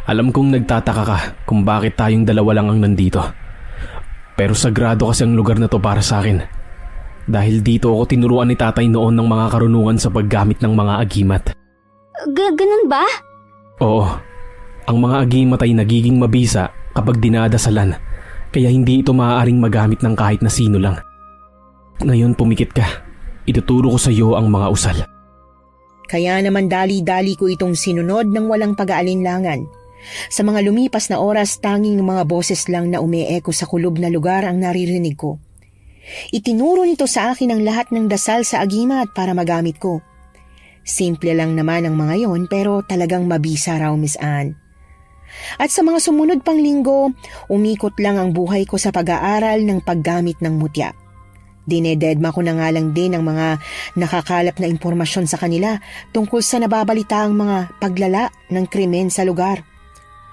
Alam kong nagtataka ka kung bakit tayong 2 lang ang nandito. Pero sagrado kasi ang lugar na to para sa akin. Dahil dito ako tinuruan ni tatay noon ng mga karunungan sa paggamit ng mga agimat. Ganun ba? Oo. Ang mga agimat ay nagiging mabisa kapag dinadasalan. Kaya hindi ito maaaring magamit ng kahit na sino lang. Ngayon pumikit ka. Ituturo ko sa iyo ang mga usal. Kaya naman dali-dali ko itong sinunod ng walang pag-aalinlangan. Sa mga lumipas na oras, tanging mga boses lang na umeeko sa kulob na lugar ang naririnig ko. Itinuro nito sa akin ang lahat ng dasal sa agimat para magamit ko. Simple lang naman ang mga yon pero talagang mabisa raw, Miss Anne. At sa mga sumunod pang linggo, umikot lang ang buhay ko sa pag-aaral ng paggamit ng mutya. Dinededma ko na nga lang din ang mga nakakalap na impormasyon sa kanila tungkol sa nababalitaang mga paglala ng krimen sa lugar.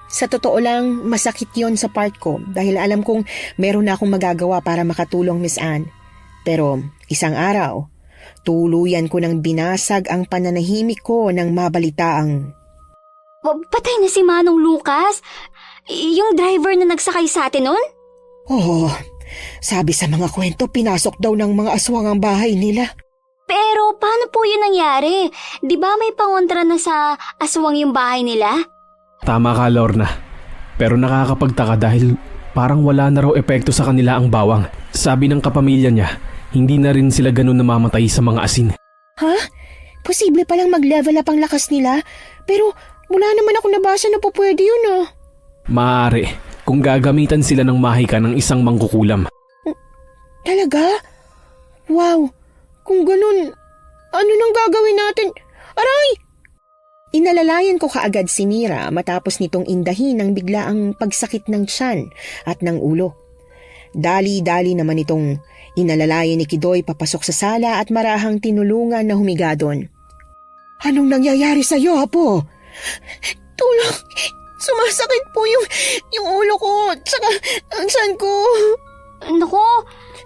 Sa totoo lang, masakit yon sa part ko dahil alam kong meron na akong magagawa para makatulong, Miss Anne. Pero isang araw, tuluyan ko nang binasag ang pananahimik ko ng mabalitaang... Patay na si Manong Lucas? Yung driver na nagsakay sa atin nun? Oo. Sabi sa mga kwento, pinasok daw ng mga aswang ang bahay nila. Pero paano po yun nangyari? Di ba may pangontra na sa aswang yung bahay nila? Tama ka, Lorna. Pero nakakapagtaka dahil parang wala na raw epekto sa kanila ang bawang. Sabi ng kapamilya niya, hindi na rin sila ganun namamatay sa mga asin. Ha? Posible palang mag-level up ang lakas nila? Pero wala naman ako nabasa na po pwede yun Maaari, kung gagamitan sila ng mahika ng isang mangkukulam. Talaga? Wow! Kung ganun, ano nang gagawin natin? Aray! Inalalayan ko kaagad si Mira matapos nitong indahin ng biglaang pagsakit ng tiyan at ng ulo. Dali-dali naman itong inalalayan ni Kidoy papasok sa sala at marahang tinulungan na humiga doon. Anong nangyayari sa'yo, Apo? Tulong! Sumasakit po yung ulo ko, tsaka ang tiyan ko. Naku,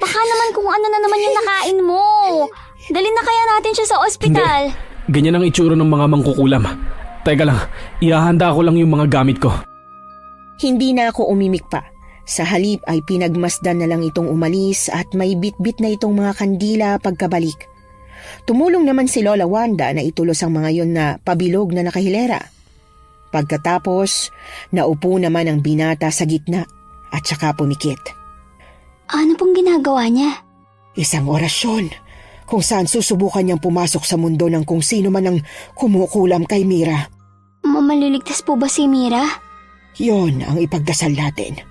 baka naman kung ano na naman yung nakain mo. Dalhin na kaya natin siya sa ospital. Hindi. Ganyan ang itsura ng mga mangkukulam. Teka lang, ihahanda ko lang yung mga gamit ko. Hindi na ako umimik pa. Sa halip ay pinagmasdan na lang itong umalis at may bit-bit na itong mga kandila pagkabalik. Tumulong naman si Lola Wanda na itulos ang mga yon na pabilog na nakahilera. Pagkatapos, naupo naman ang binata sa gitna at saka pumikit. Ano pong ginagawa niya? Isang orasyon kung saan susubukan niyang pumasok sa mundo ng kung sino man ang kumukulam kay Mira. Maliligtas po ba si Mira? Yon ang ipagdasal natin.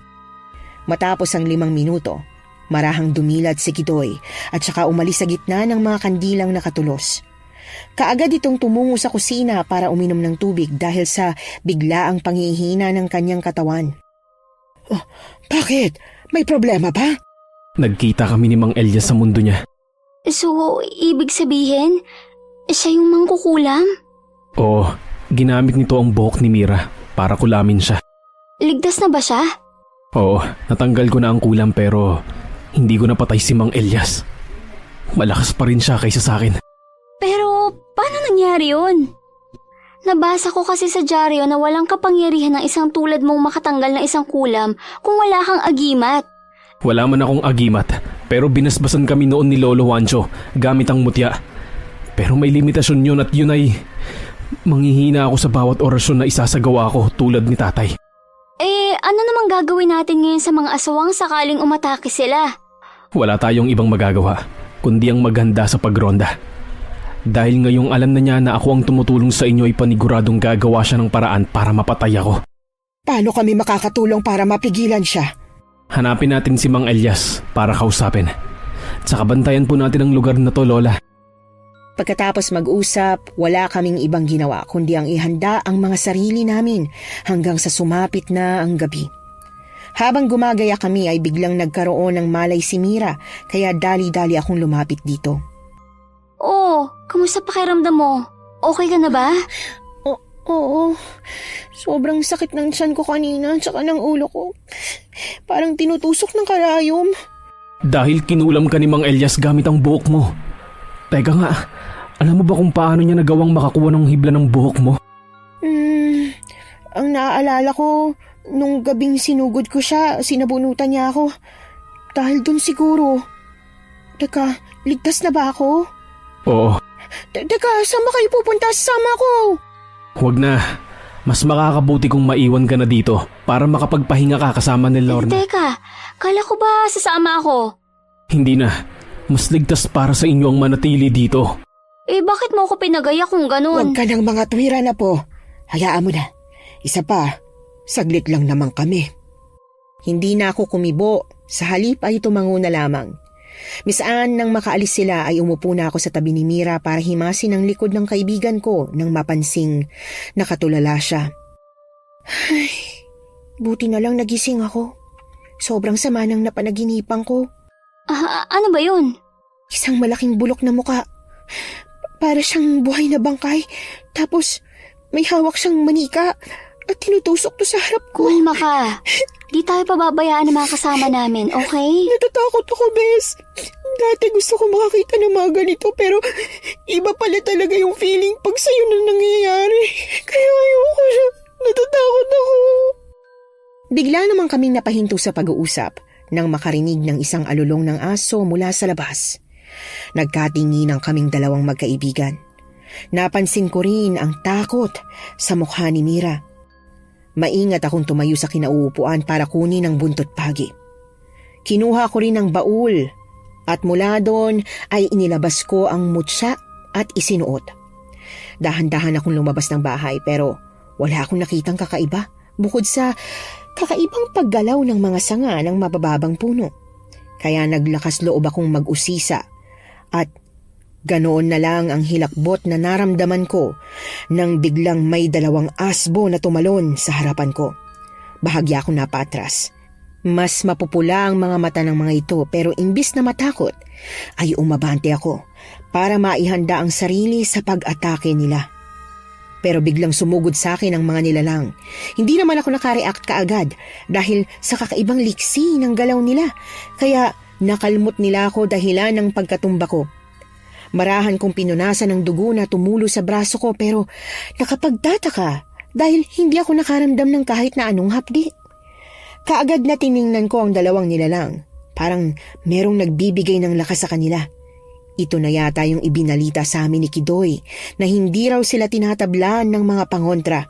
Matapos ang 5 minuto, marahang dumilad si Kidoy at saka umalis sa gitna ng mga kandilang nakatulos. Kaagad itong tumungo sa kusina para uminom ng tubig dahil sa biglaang panghihina ng kanyang katawan. Oh, bakit? May problema ba? Nagkita kami ni Mang Elias sa mundo niya. So, ibig sabihin, siya yung mangkukulam? Oo, ginamit nito ang buhok ni Mira para kulamin siya. Ligtas na ba siya? Oo, natanggal ko na ang kulam pero hindi ko napatay si Mang Elias. Malakas pa rin siya kaysa sa akin. Pero, paano nangyari yun? Nabasa ko kasi sa dyaryo na walang kapangyarihan ng isang tulad mong makatanggal ng isang kulam kung wala kang agimat. Wala man akong agimat, pero binasbasan kami noon ni Lolo Juancho gamit ang mutya. Pero may limitasyon yun at yun ay manghihina ako sa bawat orasyon na isasagawa ko tulad ni tatay. Ano namang gagawin natin ngayon sa mga aswang sakaling umatake sila? Wala tayong ibang magagawa, kundi ang maghanda sa pagronda. Dahil ngayong alam na niya na ako ang tumutulong sa inyo ay paniguradong gagawa siya ng paraan para mapatay ako. Paano kami makakatulong para mapigilan siya? Hanapin natin si Mang Elias para kausapin. Tsaka bantayan po natin ang lugar na to, Lola. Pagkatapos mag-usap, wala kaming ibang ginawa kundi ang ihanda ang mga sarili namin hanggang sa sumapit na ang gabi. Habang gumagaya kami ay biglang nagkaroon ng malay si Mira kaya dali-dali akong lumapit dito. Oh, kamusta pakiramdam mo? Okay ka na ba? Oo, sobrang sakit ng tiyan ko kanina tsaka ng ulo ko. Parang tinutusok ng karayom. Dahil kinulam ka ni Mang Elias gamit ang buhok mo. Teka nga, alam mo ba kung paano niya nagawang makakuha ng hibla ng buhok mo? Ang naaalala ko, nung gabing sinugod ko siya, sinabunutan niya ako. Dahil dun siguro. Teka, ligtas na ba ako? Oo. Teka, saan ba kayo pupunta? Sasama ko! Huwag na. Mas makakabuti kung maiwan ka na dito para makapagpahinga ka kasama ni Lorna. Teka, kala ko ba sasama ako? Hindi na. Mas ligtas para sa inyo ang manatili dito. Bakit mo ako pinagaya kung ganun? Huwag ka ng mga tuwira na po. Hayaan mo na. Isa pa, saglit lang naman kami. Hindi na ako kumibo. Sa halip ay tumango na lamang. Misaan nang makaalis sila ay umupo na ako sa tabi ni Mira para himasin ang likod ng kaibigan ko nang mapansing nakatulala siya. Ay, buti na lang nagising ako. Sobrang sama ng napanaginipan ko. Ano ba yun? Isang malaking bulok na muka. Para siyang buhay na bangkay. Tapos may hawak siyang manika at tinutusok to sa harap ko. Malma ka. Di tayo pababayaan ng mga kasama namin, okay? Natatakot ako, Bes. Dati gusto ko makakita ng mga ganito pero iba pala talaga yung feeling pag sa'yo na nangyayari. Kaya ayoko siya. Natatakot ako. Bigla naman kaming napahinto sa pag-uusap nang makarinig ng isang alulong ng aso mula sa labas. Nagkatinginan kaming dalawang magkaibigan. Napansin ko rin ang takot sa mukha ni Mira. Maingat akong tumayo sa kinauupuan para kunin ang buntot pagi. Kinuha ko rin ang baul at mula doon ay inilabas ko ang mutya at isinuot. Dahan-dahan akong lumabas ng bahay pero wala akong nakitang kakaiba bukod sa kakaibang paggalaw ng mga sanga ng mabababang puno. Kaya naglakas loob akong mag-usisa at Ganoon na lang ang hilakbot na naramdaman ko nang biglang may 2 asbo na tumalon sa harapan ko. Bahagya akong napatras. Mas mapupula ang mga mata ng mga ito pero imbis na matakot ay umabante ako para maihanda ang sarili sa pag-atake nila. Pero biglang sumugod sa akin ang mga nilalang. Hindi naman ako nakareact kaagad dahil sa kakaibang liksi ng galaw nila. Kaya nakalmot nila ako dahilan ng pagkatumba ko. Marahan kong pinunasan ng dugo na tumulo sa braso ko pero nakapagtataka dahil hindi ako nakaramdam ng kahit na anong hapdi. Kaagad na tiningnan ko ang 2 nilalang. Parang merong nagbibigay ng lakas sa kanila. Ito na yata yung ibinalita sa amin ni Kidoy na hindi raw sila tinatablan ng mga pangontra.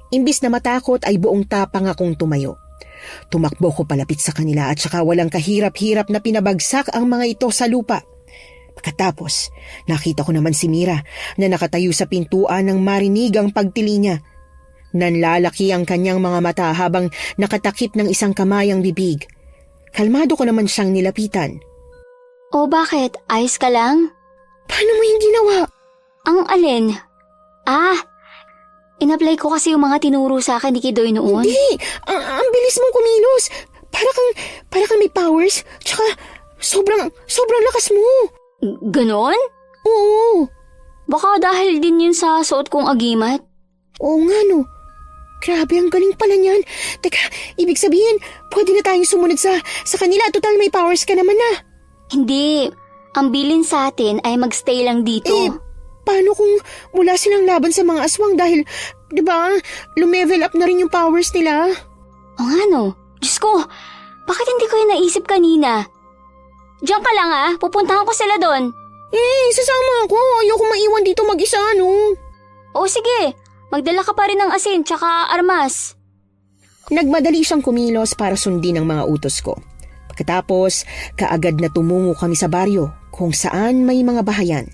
Imbis na matakot ay buong tapang akong tumayo. Tumakbo ko palapit sa kanila at saka walang kahirap-hirap na pinabagsak ang mga ito sa lupa. Pagkatapos, nakita ko naman si Mira na nakatayo sa pintuan nang marinig ang pagtili niya. Nanlalaki ang kanyang mga mata habang nakatakip ng isang kamay ang bibig. Kalmado ko naman siyang nilapitan. O bakit? Ayos ka lang? Paano mo yung ginawa? Ang alin? In-apply ko kasi yung mga tinuro sa akin ni Kidoy noon. Hindi! Ang bilis mong kumilos! Para kang may powers, tsaka sobrang lakas mo! Ganon? Oo! Baka dahil din yun sa suot kong agimat. Oo nga no. Grabe, ang galing pala niyan. Teka, ibig sabihin, pwede na tayong sumunod sa kanila. Total may powers ka naman na. Hindi. Ang bilin sa atin ay magstay lang dito. Paano kung mula silang laban sa mga aswang dahil, di ba, lumevel up na rin yung powers nila? O nga no. Diyos ko, bakit hindi ko yung naisip kanina? Diyan ka lang pupuntahan ko sila doon. Sasama ako. Ayoko maiwan dito mag-isa, no? O sige, magdala ka pa rin ng asin tsaka armas. Nagmadali siyang kumilos para sundin ang mga utos ko. Pagkatapos, kaagad na tumungo kami sa baryo kung saan may mga bahayan.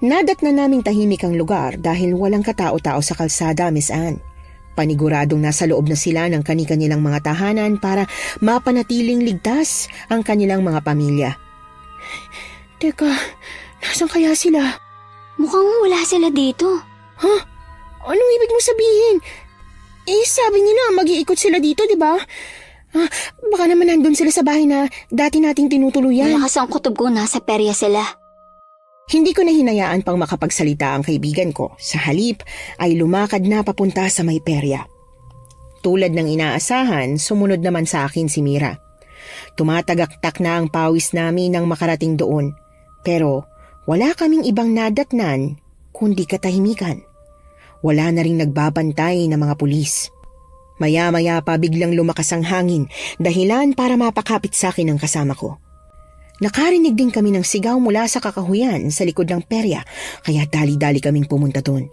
Nadatnan naming tahimik ang lugar dahil walang katao-tao sa kalsada, Miss Anne. Paniguradong nasa loob na sila ng kani-kanilang mga tahanan para mapanatiling ligtas ang kanilang mga pamilya. Teka, nasan kaya sila? Mukhang wala sila dito. Anong ibig mo sabihin? Sabi nila mag-iikot sila dito, di ba? Baka naman nandun sila sa bahay na dati nating tinutuluyan. Malakas ang kutob ko, nasa perya sila. Hindi ko na hinayaan pang makapagsalita ang kaibigan ko. Sa halip ay lumakad na papunta sa may perya. Tulad ng inaasahan, sumunod naman sa akin si Mira. Tumatagaktak na ang pawis namin nang makarating doon. Pero wala kaming ibang nadatnan kundi katahimikan. Wala na ring nagbabantay na mga pulis. Maya-maya pa biglang lumakas ang hangin, dahilan para mapakapit sa akin ang kasama ko. Nakarinig din kami ng sigaw mula sa kakahuyan sa likod ng perya, kaya dali-dali kaming pumunta doon.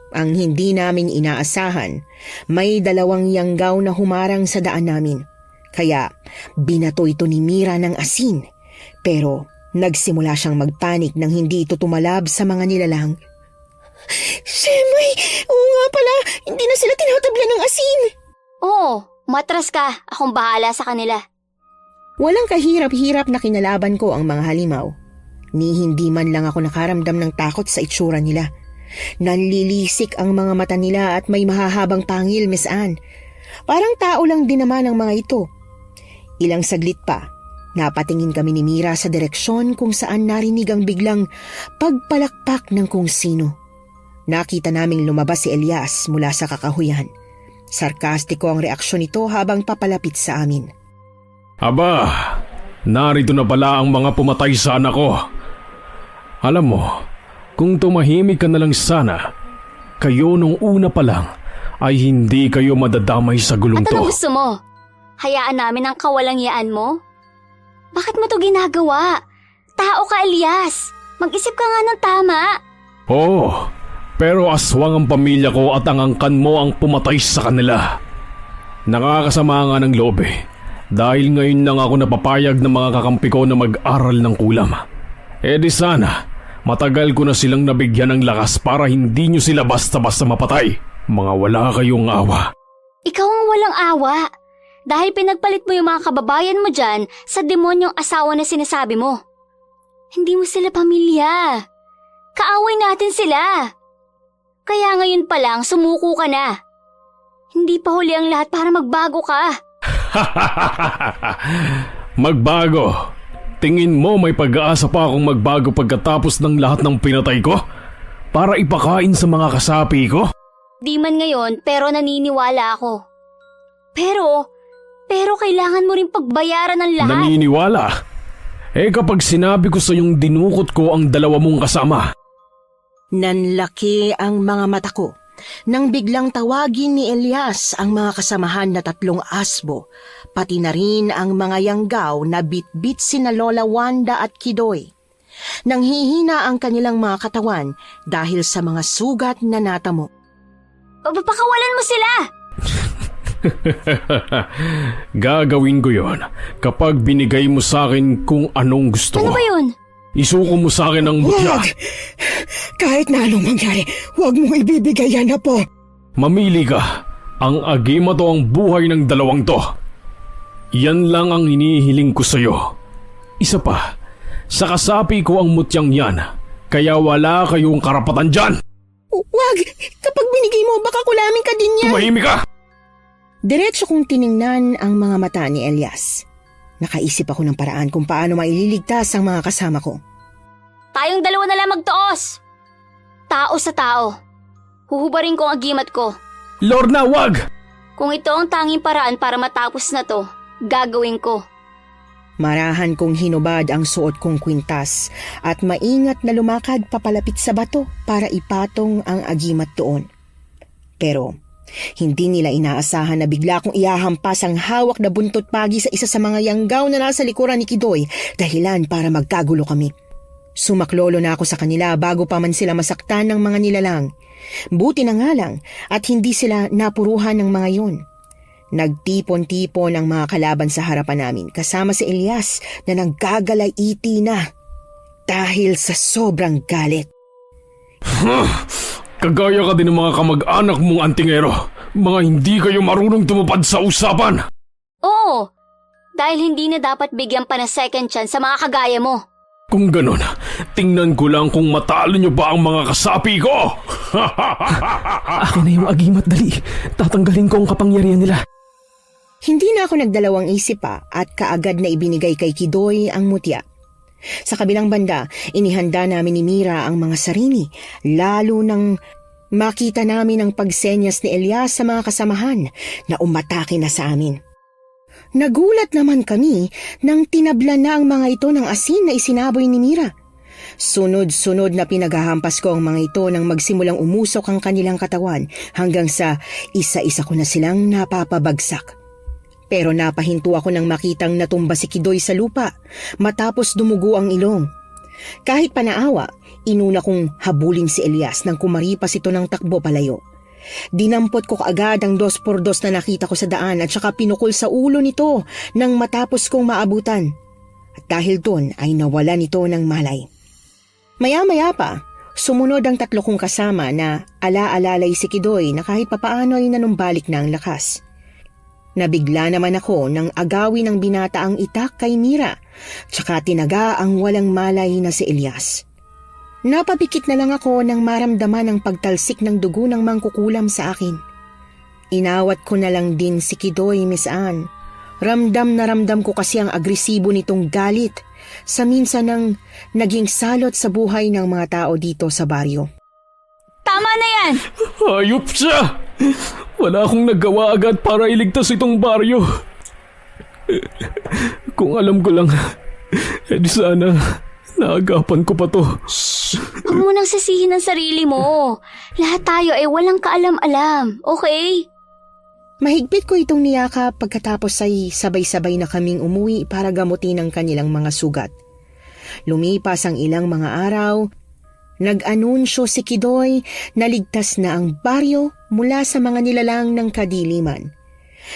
Ang hindi namin inaasahan, may 2 yanggaw na humarang sa daan namin. Kaya binato ito ni Mira ng asin, pero nagsimula siyang magpanik nang hindi ito tumalab sa mga nilalang. Semay, oo nga pala, hindi na sila tinatablan ng asin. Oo, matras ka. Akong bahala sa kanila. Walang kahirap-hirap na kinalaban ko ang mga halimaw. Ni hindi man lang ako nakaramdam ng takot sa itsura nila. Nanlilisik ang mga mata nila at may mahahabang pangil, Miss Anne. Parang tao lang din naman ang mga ito. Ilang saglit pa, napatingin kami ni Mira sa direksyon kung saan narinig ang biglang pagpalakpak ng kung sino. Nakita naming lumabas si Elias mula sa kakahuyan. Sarkastiko ang reaksyon nito habang papalapit sa amin. Aba, narito na pala ang mga pumatay sa anak ko. Alam mo, kung tumahimik ka na lang sana, kayo nung una pa lang ay hindi kayo madadamay sa gulong At to. ano gusto mo? Hayaan namin ang kawalangyaan mo? Bakit mo to ginagawa? Tao ka, Elias. Mag-isip ka nga ng tama. Oo, pero aswang ang pamilya ko at ang angkan mo ang pumatay sa kanila. Nakakasama nga ng loob dahil ngayon lang ako napapayag ng mga kakampi ko na mag-aral ng kulam. Di sana, matagal ko na silang nabigyan ng lakas para hindi nyo sila basta-basta mapatay. Mga wala kayong awa. Ikaw ang walang awa. Dahil pinagpalit mo yung mga kababayan mo dyan sa demonyong asawa na sinasabi mo. Hindi mo sila pamilya. Kaaway natin sila. Kaya ngayon pa lang sumuko ka na. Hindi pa huli ang lahat para magbago ka. Magbago? Tingin mo may pag-aasa pa akong magbago pagkatapos ng lahat ng pinatay ko? Para ipakain sa mga kasapi ko? Di man ngayon pero naniniwala ako. Pero kailangan mo rin pagbayaran ng lahat. Naniniwala? Kapag sinabi ko sa yung dinukot ko ang dalawa mong kasama. Nanlaki ang mga mata ko nang biglang tawagin ni Elias ang mga kasamahan na 3 asbo, pati na rin ang mga yanggaw na bitbit sina Lola Wanda at Kidoy. Nanghihina ang kanilang mga katawan dahil sa mga sugat na natamo. Pakawalan mo sila! Gagawin ko yon kapag binigay mo sa akin kung anong gusto Ano ko. ba yun? Isuko mo sa akin ang mutya. Wag! Kahit na anong mangyari, huwag mo ibibigay yan na po. Mamili ka. Ang agima to ang buhay ng dalawang to. Yan lang ang hinihiling ko sa'yo. Isa pa, sa kasapi ko ang mutyang yan, kaya wala kayong karapatan dyan. Wag! Kapag binigay mo, baka kulamin ka din yan. Tumahimik ka! Diretso kong tiningnan ang mga mata ni Elias. Nakaisip ako ng paraan kung paano maililigtas ang mga kasama ko. Tayong dalawa na lang magtuos. Tao sa tao. Huhubarin ko ang agimat ko. Lorna, wag! Kung ito ang tanging paraan para matapos na to, gagawin ko. Marahan kong hinubad ang suot kong kwintas at maingat na lumakad papalapit sa bato para ipatong ang agimat doon. Pero hindi nila inaasahan na bigla kong ihahampas ang hawak na buntot pagi sa isa sa mga yanggaw na nasa likuran ni Kidoy, dahilan para magkagulo kami. Sumaklolo na ako sa kanila bago pa man sila masaktan ng mga nilalang. Buti na nga lang at hindi sila napuruhan ng mga yun. Nagtipon-tipon ang mga kalaban sa harapan namin kasama si Elias na nanggagalaiti na dahil sa sobrang galit. Kagaya ka din ng mga kamag-anak mong antingero. Mga hindi kayo marunong tumupad sa usapan. Oo, dahil hindi na dapat bigyan pa ng second chance sa mga kagaya mo. Kung ganon, tingnan ko lang kung matalo nyo ba ang mga kasapi ko. Akin na yung agimat, dali. Tatanggalin ko ang kapangyarihan nila. Hindi na ako nagdalawang isip pa at kaagad na ibinigay kay Kidoy ang mutya. Sa kabilang banda, inihanda namin ni Mira ang mga sarini, lalo nang makita namin ang pagsenyas ni Elias sa mga kasamahan na umatake na sa amin. Nagulat naman kami nang tinablan na ang mga ito ng asin na isinaboy ni Mira. Sunod-sunod na pinaghahampas ko ang mga ito nang magsimulang umusok ang kanilang katawan hanggang sa isa-isa ko na silang napapabagsak. Pero napahinto ako nang makitang natumba si Kidoy sa lupa matapos dumugo ang ilong. Kahit panaawa, inuna kong habulin si Elias nang kumaripas ito ng takbo palayo. Dinampot ko kaagad ang 2x2 na nakita ko sa daan at saka pinukol sa ulo nito nang matapos kong maabutan. At dahil doon ay nawala nito ng malay. Maya-maya pa, sumunod ang 3 kong kasama na ala-alalay si Kidoy na kahit papaano ay nanumbalik na ang lakas. Nabigla naman ako nang agawin ng binata ang itak kay Mira, tsaka tinaga ang walang malay na si Elias. Napapikit na lang ako nang maramdaman ang pagtalsik ng dugo ng mangkukulam sa akin. Inawat ko na lang din si Kidoy, Miss Anne. Ramdam na ramdam ko kasi ang agresibo nitong galit sa minsan ng naging salot sa buhay ng mga tao dito sa baryo. Tama na yan! Hayop siya! Wala akong nagawa agad para iligtas itong baryo. Kung alam ko lang, di sana naagapan ko pa to. Huwag mo nang sisihin ang sarili mo. Lahat tayo ay walang kaalam-alam, okay? Mahigpit ko itong niyakap pagkatapos ay sabay-sabay na kaming umuwi para gamutin ang kanilang mga sugat. Lumipas ang ilang mga araw, nag-anunsyo si Kidoy na ligtas na ang baryo mula sa mga nilalang ng kadiliman.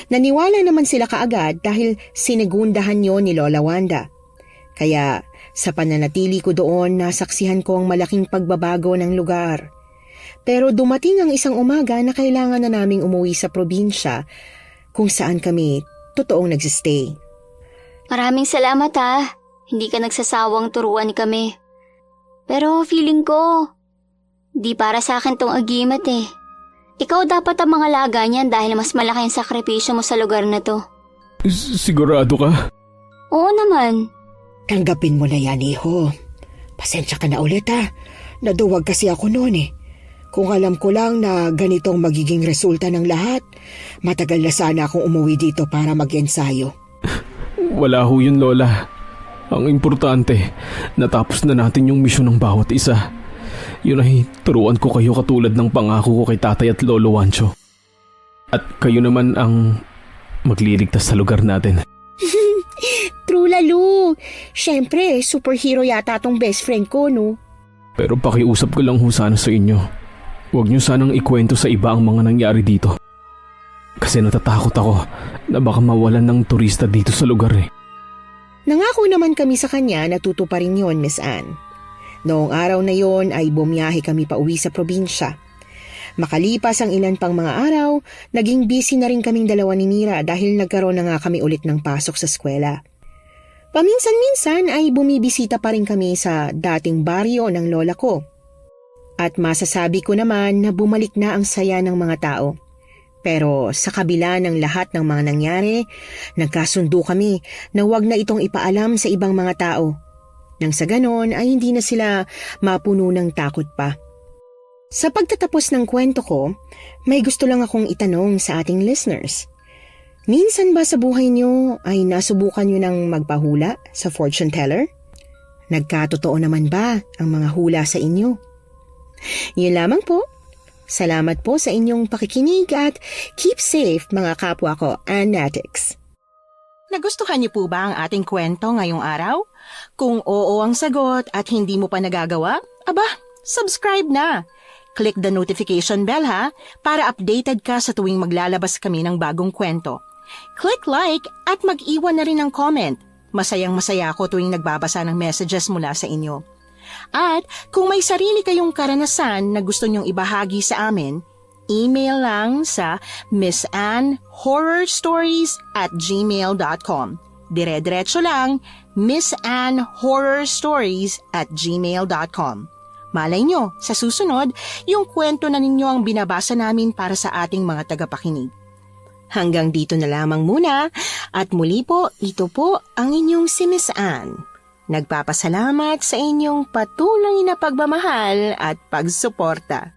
Naniwala naman sila kaagad dahil sinegundahan yon ni Lola Wanda. Kaya sa pananatili ko doon, nasaksihan ko ang malaking pagbabago ng lugar. Pero dumating ang isang umaga na kailangan na naming umuwi sa probinsya kung saan kami totoong nagsistay. Maraming salamat ha. hindi ka nagsasawang turuan kami. Pero feeling ko, di para sa akin tong agimat eh. Ikaw dapat ang mga laga niyan dahil mas malaki ang sakripisyo mo sa lugar na to. Sigurado ka? Oo naman. Tanggapin mo na yan, iho. Pasensya ka na ulit ha. Naduwag kasi ako noon eh. Kung alam ko lang na ganitong magiging resulta ng lahat, matagal na sana akong umuwi dito para mag-ensayo. Wala ho yun, Lola. Ang importante, natapos na natin yung misyon ng bawat isa. Yun ay, turuan ko kayo katulad ng pangako ko kay Tatay at Lolo Wancho. At kayo naman ang magliligtas sa lugar natin. True, Lalu. Siyempre, superhero yata tong best friend ko, no? Pero pakiusap ko lang ho sana sa inyo. Huwag niyo sanang ikwento sa iba ang mga nangyari dito. Kasi natatakot ako na baka mawalan ng turista dito sa lugar eh. Nangako naman kami sa kanya na tutuparin yon, Miss Anne. Noong araw na yon ay bumiyahe kami pa uwi sa probinsya. Makalipas ang ilan pang mga araw, naging busy na rin kaming dalawa ni Mira dahil nagkaroon na nga kami ulit ng pasok sa eskwela. Paminsan-minsan ay bumibisita pa rin kami sa dating baryo ng lola ko. At masasabi ko naman na bumalik na ang saya ng mga tao. Pero sa kabila ng lahat ng mga nangyari, nagkasundo kami na huwag na itong ipaalam sa ibang mga tao. Nang sa ganon ay hindi na sila mapuno ng takot pa. Sa pagtatapos ng kwento ko, may gusto lang akong itanong sa ating listeners. Minsan ba sa buhay nyo ay nasubukan nyo ng magpahula sa fortune teller? Nagkatotoo naman ba ang mga hula sa inyo? Yun lamang po. Salamat po sa inyong pakikinig at keep safe mga kapwa ko, Anatics. Nagustuhan niyo po ba ang ating kwento ngayong araw? Kung oo ang sagot at hindi mo pa nagagawa, aba, subscribe na! Click the notification bell ha, para updated ka sa tuwing maglalabas kami ng bagong kwento. Click like at mag-iwan na rin ng comment. Masayang-masaya ako tuwing nagbabasa ng messages mula sa inyo. At kung may sarili kayong karanasan na gusto nyong ibahagi sa amin, email lang sa missanhorrorstories@gmail.com. Dire-diretso lang, missanhorrorstories@gmail.com. Malay nyo, sa susunod, yung kwento na ninyo ang binabasa namin para sa ating mga tagapakinig. Hanggang dito na lamang muna at muli po, ito po ang inyong si Miss Anne. Nagpapasalamat sa inyong patuloy na pagmamahal at pagsuporta.